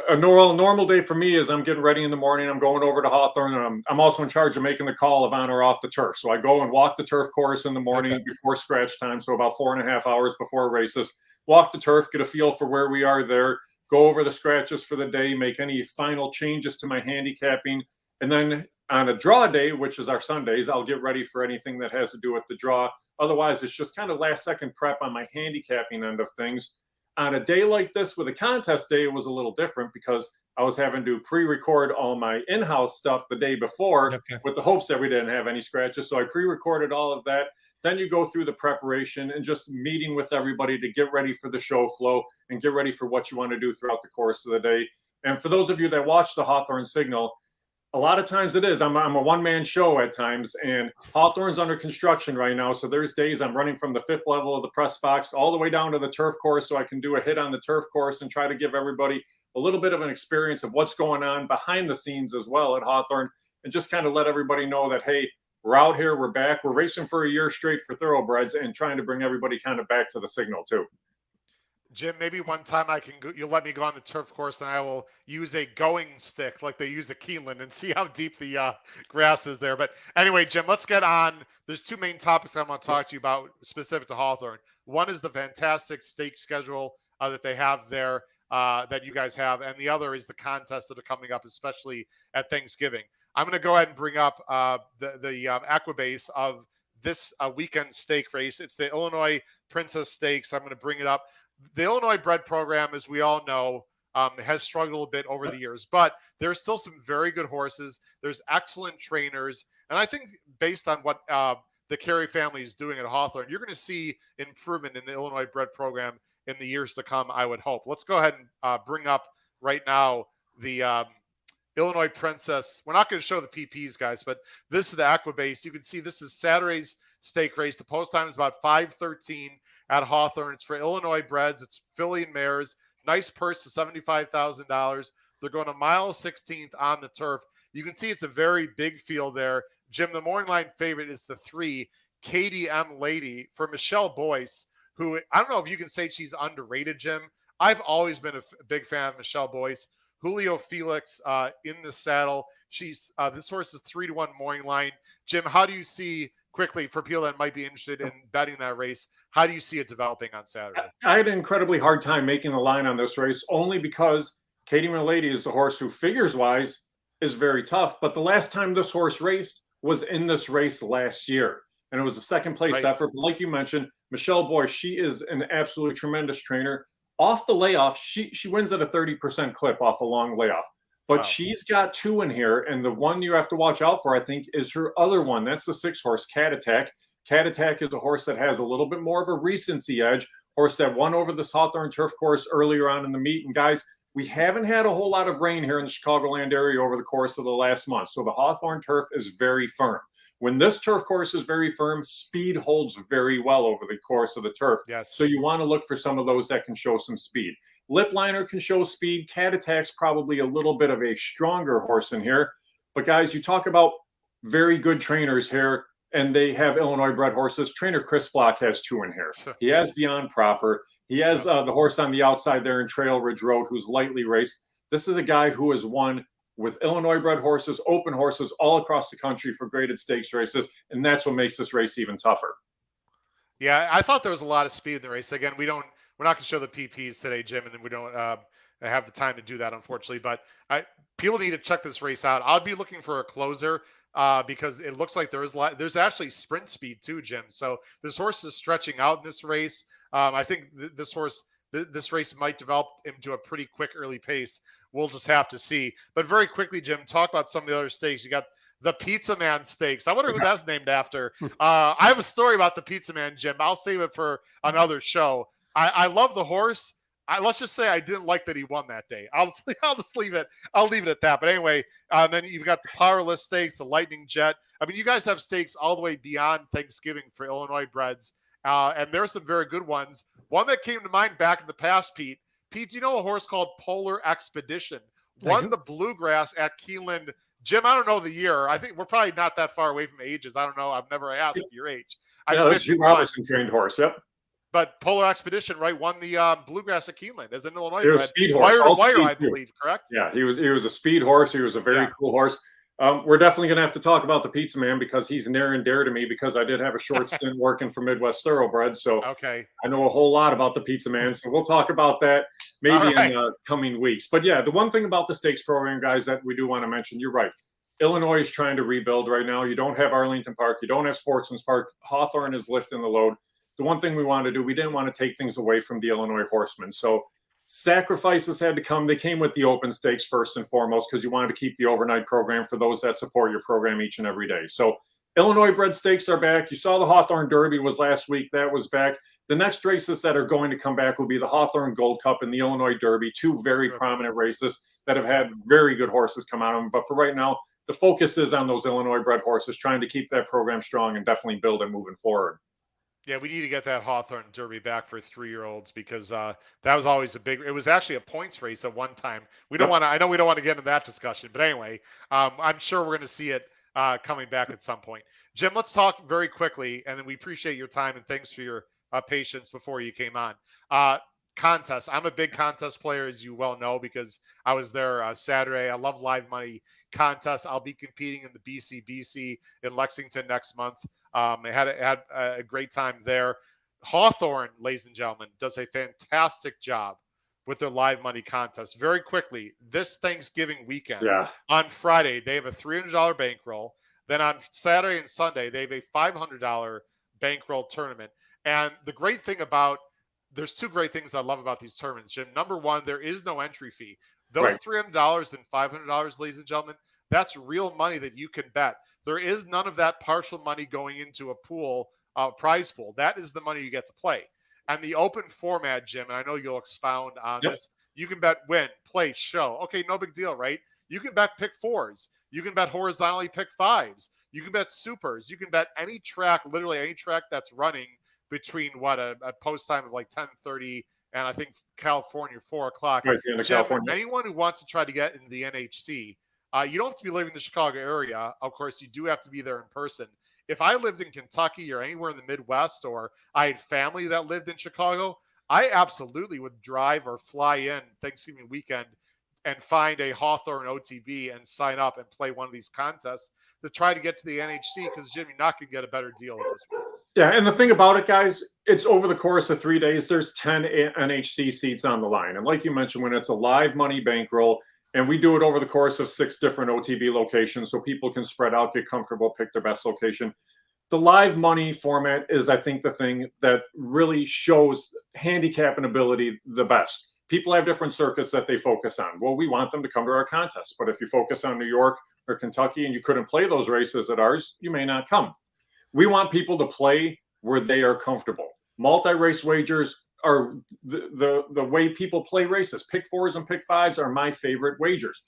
F: A normal day for me is I'm getting ready in the morning. I'm going over to Hawthorne, and I'm also in charge of making the call of on or off the turf. So I go and walk the turf course in the morning before scratch time, so about 4.5 hours before races. Walk the turf, get a feel for where we are there, go over the scratches for the day, make any final changes to my handicapping, and then on a draw day, which is our Sundays, I'll get ready for anything that has to do with the draw. Otherwise, it's just kind of last-second prep on my handicapping end of things. On a day like this with a contest day, it was a little different because I was having to pre-record all my in-house stuff the day before with the hopes that we didn't have any scratches. So I pre-recorded all of that. Then you go through the preparation and just meeting with everybody to get ready for the show flow and get ready for what you want to do throughout the course of the day. And for those of you that watch the Hawthorne Signal, a lot of times it is. I'm a one-man show at times, and Hawthorne's under construction right now. So there's days I'm running from the 5th level of the press box all the way down to the turf course so I can do a hit on the turf course and try to give everybody a little bit of an experience of what's going on behind the scenes as well at Hawthorne, and just kind of let everybody know that, hey, we're out here, we're back, we're racing for a year straight for thoroughbreds and trying to bring everybody kind of back to the signal too.
A: Jim, maybe one time you'll let me go on the turf course and I will use a going stick like they use at Keeneland and see how deep the grass is there. But anyway, Jim, let's get on. There's two main topics I want to talk to you about specific to Hawthorne. One is the fantastic stake schedule that they have there that you guys have. And the other is the contests that are coming up, especially at Thanksgiving. I'm going to go ahead and bring up the Aquabase of this weekend stake race. It's the Illinois Princess Stakes. I'm going to bring it up. The Illinois bred program, as we all know, has struggled a bit over the years, but there's still some very good horses. There's excellent trainers. And I think based on what the Carey family is doing at Hawthorne, you're going to see improvement in the Illinois bred program in the years to come, I would hope. Let's go ahead and bring up right now the Illinois Princess. We're not going to show the PPs, guys, but this is the Aquabase. You can see this is Saturday's stake race. The post time is about 5:13 at Hawthorne. It's for Illinois breds. It's filly and mares. Nice purse to $75,000. They're going a mile 16th on the turf. You can see it's a very big field there. Jim, the morning line favorite is the 3, KDM Lady for Michelle Boyce, who I don't know if you can say she's underrated, Jim. I've always been a big fan of Michelle Boyce. Julio Felix in the saddle. She's this horse is 3-1 morning line. Jim, how do you see quickly for people that might be interested in betting that race? How do you see it developing on Saturday?
F: I had an incredibly hard time making the line on this race only because Katie Milady is the horse who figures wise is very tough. But the last time this horse raced was in this race last year, and it was a second place effort. But like you mentioned, Michelle Boyce, she is an absolutely tremendous trainer. Off the layoff, she wins at a 30% clip off a long layoff. But she's got two in here, and the one you have to watch out for, I think, is her other one. That's the 6-horse Cat Attack. Cat Attack is a horse that has a little bit more of a recency edge. Horse that won over this Hawthorne Turf Course earlier on in the meet. And guys, we haven't had a whole lot of rain here in the Chicagoland area over the course of the last month. So the Hawthorne turf is very firm. When this turf course is very firm, speed holds very well over the course of the turf.
A: Yes.
F: So you want to look for some of those that can show some speed. Lip Liner can show speed. Cat Attack's probably a little bit of a stronger horse in here. But guys, you talk about very good trainers here, and they have Illinois bred horses. Trainer Chris Block has two in here. He has Beyond Proper. He has the horse on the outside there in Trail Ridge Road, who's lightly raced. This is a guy who has won with Illinois bred horses, open horses all across the country for graded stakes races. And that's what makes this race even tougher.
A: Yeah, I thought there was a lot of speed in the race. Again, we're not going to show the PPs today, Jim, and then we don't have the time to do that, unfortunately. But people need to check this race out. I'll be looking for a closer because it looks like there's actually sprint speed too, Jim. So this horse is stretching out in this race. I think this race might develop into a pretty quick early pace. We'll just have to see. But very quickly, Jim, talk about some of the other stakes. You got the Pizza Man Stakes. I wonder who that's named after. I have a story about the Pizza Man, Jim. I'll save it for another show. I love the horse. Let's just say I didn't like that he won that day. I'll just leave it. I'll leave it at that. But anyway, then you've got the Powerless Stakes, the Lightning Jet. I mean, you guys have stakes all the way beyond Thanksgiving for Illinois breds. And there are some very good ones. One that came to mind back in the past, Pete. Pete, do you know a horse called Polar Expedition? Won the Bluegrass at Keeneland. Jim, I don't know the year. I think we're probably not that far away from ages. I don't know. I've never asked your age.
F: Yeah, that's Hugh Robertson trained horse. Yep.
A: But Polar Expedition, right, won the Bluegrass at Keeneland as an Illinois.
F: He was a speed horse.
A: Wire to wire, I believe, correct?
F: Yeah, he was a speed horse. He was a very cool horse. We're definitely going to have to talk about the Pizza Man because he's near and dear to me because I did have a short stint working for Midwest Thoroughbreds. So I know a whole lot about the Pizza Man. So we'll talk about that maybe in the coming weeks. But yeah, the one thing about the stakes program, guys, that we do want to mention, you're right. Illinois is trying to rebuild right now. You don't have Arlington Park. You don't have Sportsman's Park. Hawthorne is lifting the load. The one thing we wanted to do, we didn't want to take things away from the Illinois horsemen. So sacrifices had to come. They came with the open stakes first and foremost because you wanted to keep the overnight program for those that support your program each and every day. So Illinois bred stakes are back. You saw the Hawthorne Derby was last week. That was back. The next races that are going to come back will be the Hawthorne Gold Cup and the Illinois Derby, two very prominent races that have had very good horses come out of them. But for right now, the focus is on those Illinois bred horses, trying to keep that program strong and definitely build it moving forward.
A: Yeah, we need to get that Hawthorne Derby back for 3-year-olds because that was always it was actually a points race at one time. I know we don't want to get into that discussion, but anyway, I'm sure we're going to see it coming back at some point. Jim, let's talk very quickly, and then we appreciate your time and thanks for your patience before you came on. Contest. I'm a big contest player, as you well know, because I was there Saturday. I love live money contests. I'll be competing in the BCBC in Lexington next month. I had a great time there. Hawthorne, ladies and gentlemen, does a fantastic job with their live money contest. Very quickly, this Thanksgiving weekend, on Friday, they have a $300 bankroll. Then on Saturday and Sunday, they have a $500 bankroll tournament. And the great thing there's two great things I love about these tournaments, Jim. Number one, there is no entry fee. Those $300 and $500, ladies and gentlemen, that's real money that you can bet. There is none of that partial money going into a pool, prize pool. That is the money you get to play. And the open format, Jim, and I know you'll expound on this, you can bet win, play, show. Okay, no big deal, right? You can bet pick fours. You can bet horizontally pick fives. You can bet supers. You can bet any track, literally any track that's running between a post time of like 10:30 and I think California 4 o'clock.
F: Right, California.
A: Anyone who wants to try to get into the NHC, you don't have to be living in the Chicago area. Of course, you do have to be there in person. If I lived in Kentucky or anywhere in the Midwest, or I had family that lived in Chicago, I absolutely would drive or fly in Thanksgiving weekend and find a Hawthorne OTB and sign up and play one of these contests to try to get to the NHC, because Jim, you're not going to get a better deal with this one.
F: Yeah, and the thing about it, guys, it's over the course of 3 days. There's 10 NHC seats on the line, and like you mentioned, when it's a live money bankroll, and we do it over the course of 6 different OTB locations, so people can spread out, get comfortable, pick their best location. The live money format is, I think, the thing that really shows handicapping ability the best. People have different circuits that they focus on. Well, we want them to come to our contests, but if you focus on New York or Kentucky and you couldn't play those races at ours, you may not come. We want people to play where they are comfortable. Multi-race wagers are the way people play races. Pick 4s and pick 5s are my favorite wagers.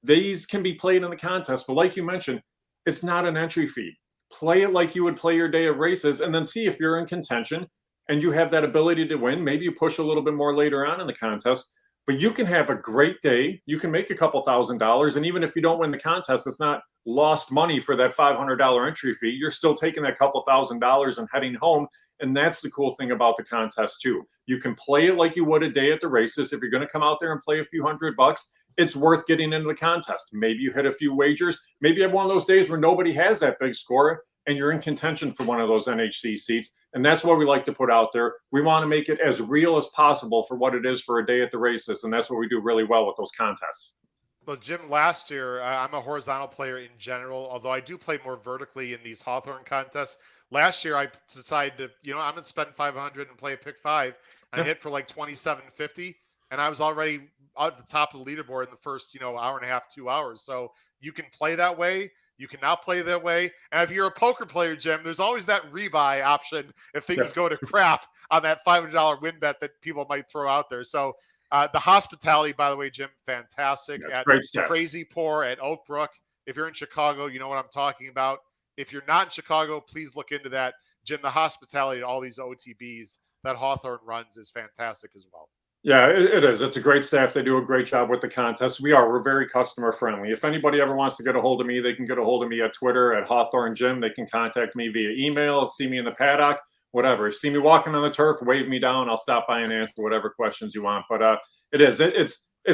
F: These can be played in the contest, but like you mentioned, it's not an entry fee. Play it like you would play your day of races, and then see if you're in contention and you have that ability to win. Maybe you push a little bit more later on in the contest, but you can have a great day. You can make a couple $1,000s. And even if you don't win the contest, it's not lost money for that $500 entry fee. You're still taking that couple $1,000s and heading home. And that's the cool thing about the contest too. You can play it like you would a day at the races. If you're going to come out there and play a few $100, it's worth getting into the contest. Maybe you hit a few wagers. Maybe you have one of those days where nobody has that big score and you're in contention for one of those NHC seats. And that's what we like to put out there. We want to make it as real as possible for what it is for a day at the races. And that's what we do really well with those contests.
A: Well, Jim, last year, I'm a horizontal player in general, although I do play more vertically in these Hawthorne contests. Last year, I decided to, I'm going to spend $500 and play a pick 5. And I hit for like $27.50. And I was already at the top of the leaderboard in the first, hour and a half, 2 hours. So you can play that way. You can now play that way. And if you're a poker player, Jim, there's always that rebuy option if things go to crap on that $500 win bet that people might throw out there. So the hospitality, by the way, Jim, fantastic. At Crazy Pour, at Oak Brook. If you're in Chicago, you know what I'm talking about. If you're not in Chicago, please look into that. Jim, the hospitality at all these OTBs that Hawthorne runs is fantastic as well.
F: Yeah, it is. It's a great staff. They do a great job with the contest. We're very customer friendly. If anybody ever wants to get a hold of me, they can get a hold of me at Twitter at Hawthorne Jim. They can contact me via email, see me in the paddock, whatever. See me walking on the turf, wave me down. I'll stop by and answer whatever questions you want. But it's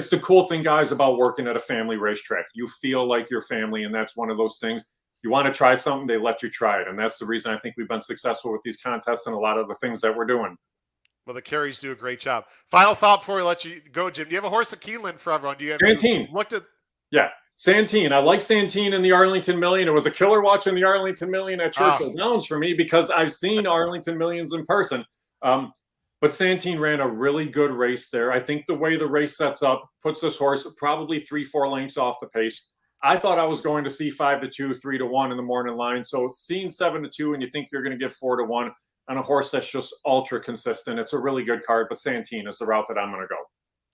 F: the cool thing, guys, about working at a family racetrack. You feel like your family, and that's one of those things. You want to try something, they let you try it. And that's the reason I think we've been successful with these contests and a lot of the things that we're doing.
A: Well, the Carries do a great job. Final thought before we let you go, Jim. Do you have a horse at Keeneland for everyone? Do you have
F: Santine? Yeah, Santine. I like Santine in the Arlington Million. It was a killer watching the Arlington Million at Churchill Downs for me because I've seen Arlington Millions in person. But Santine ran a really good race there. I think the way the race sets up puts this horse probably 3-4 lengths off the pace. I thought I was going to see 5-2, 3-1 in the morning line. So seeing 7-2 and you think you're going to get 4-1 on a horse that's just ultra consistent. It's a really good card, but Santine is the route that I'm going to go.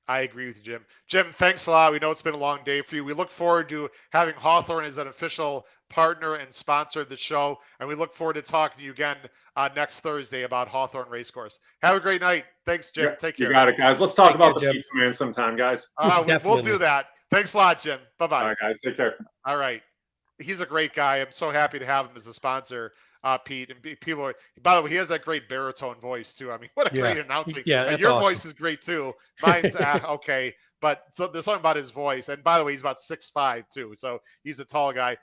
A: I agree with you, Jim. Jim, thanks a lot. We know it's been a long day for you. We look forward to having Hawthorne as an official partner and sponsor of the show. And we look forward to talking to you again next Thursday about Hawthorne Racecourse. Have a great night. Thanks, Jim.
F: Yeah,
A: take care.
F: You got it, guys. Let's talk about the pizza man sometime, guys.
A: We'll do that. Thanks a lot, Jim. Bye-bye.
F: All right, guys. Take care.
A: All right. He's a great guy. I'm so happy to have him as a sponsor. Pete, and people are, by the way, he has that great baritone voice too. I mean, what a great announcing.
C: Yeah,
A: and your
C: awesome.
A: voice is great too. Mine's okay, but there's something about his voice. And by the way, he's about 6'5" too, so he's a tall guy.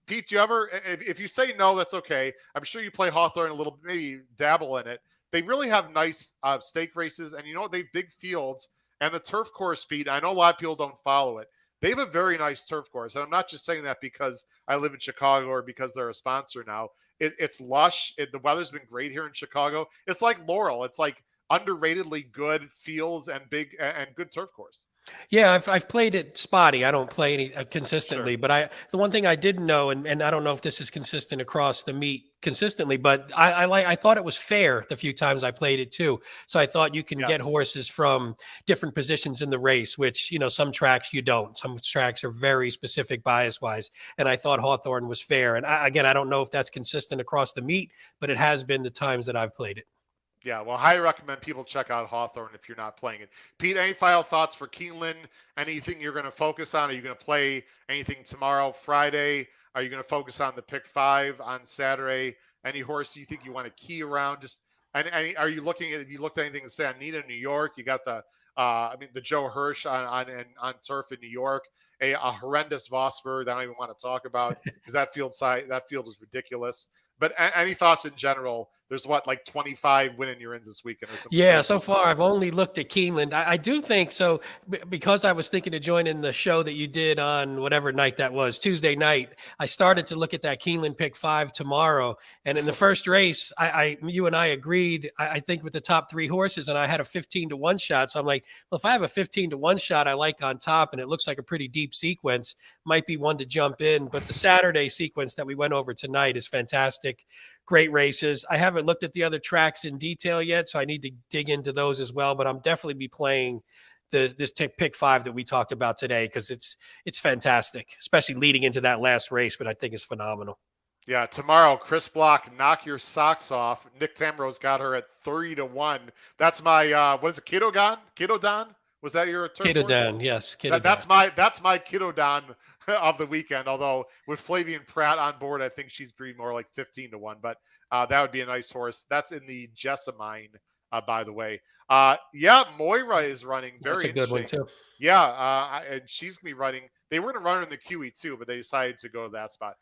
A: Pete, do you ever, if you say no, that's okay. I'm sure you play Hawthorne a little, maybe dabble in it. They really have nice stake races, and they have big fields. And the turf course, Pete, I know a lot of people don't follow it. They have a very nice turf course. And I'm not just saying that because I live in Chicago or because they're a sponsor now. It's lush. The weather's been great here in Chicago. It's like Laurel. It's like underratedly good fields and big and good turf course.
C: Yeah, I've played it spotty. I don't play any consistently,
A: Sure.
C: but the one thing I didn't know, and I don't know if this is consistent across the meet consistently, but I thought it was fair the few times I played it too. So I thought you can get horses from different positions in the race, which some tracks you don't. Some tracks are very specific bias wise, and I thought Hawthorne was fair. And I don't know if that's consistent across the meet, but it has been the times that I've played it.
A: Yeah, well, highly recommend people check out Hawthorne if you're not playing it. Pete, any final thoughts for Keeneland? Anything you're going to focus on? Are you going to play anything tomorrow, Friday? Are you going to focus on the pick 5 on Saturday? Any horse you think you want to key around? Are you looking at, if you looked at anything in Santa Anita, New York, you got the I mean, the Joe Hirsch on turf in New York, a horrendous Vosper that I don't even want to talk about because that field is ridiculous. But any thoughts in general? There's like 25 winning your ins this weekend or something
C: Yeah,
A: crazy.
C: so far I've only looked at Keeneland. I do think so because I was thinking of joining the show that you did on whatever night that was, Tuesday night. I started to look at that Keeneland pick 5 tomorrow. And in the first race, you and I agreed, I think with the top 3 horses, and I had a 15-1 shot. So I'm like, well, if I have a 15-1 shot I like on top and it looks like a pretty deep sequence, might be one to jump in. But the Saturday sequence that we went over tonight is fantastic. Great races. I haven't looked at the other tracks in detail yet, so I need to dig into those as well. But I'm definitely be playing this pick 5 that we talked about today because it's fantastic, especially leading into that last race. But I think it's phenomenal.
A: Yeah, tomorrow, Chris Block, knock your socks off. Nick Tamro's got her at 30-1. That's my what is it, Kiddo Don? Was that your turf
C: Kiddo
A: horse?
C: Don, yes, Kiddo Don.
A: That's my Kiddo Don of the weekend. Although with Flavian Pratt on board, I think she's pretty more like 15-1. But that would be a nice horse. That's in the Jessamine, by the way. Yeah, Moira is running. Very
C: That's a good one too.
A: Yeah, and she's gonna be running. They were gonna run her in the QE too, but they decided to go to that spot.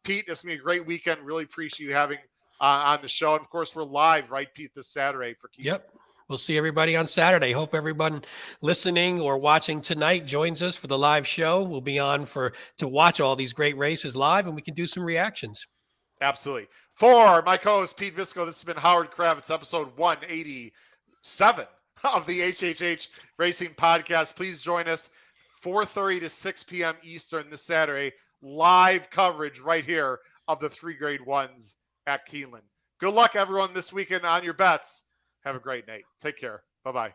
A: Pete, it's gonna be a great weekend. Really appreciate you having on the show. And of course, we're live, right, Pete, this Saturday for Keith.
C: Yep. We'll see everybody on Saturday. Hope everyone listening or watching tonight joins us for the live show. We'll be on to watch all these great races live, and we can do some reactions.
A: Absolutely. For my co-host Pete Visco, this has been Howard Kravitz, episode 187 of the HHH Racing Podcast. Please join us 4:30 to 6 p.m. Eastern this Saturday. Live coverage right here of the 3 Grade 1s at Keeneland. Good luck, everyone, this weekend on your bets. Have a great night. Take care. Bye-bye.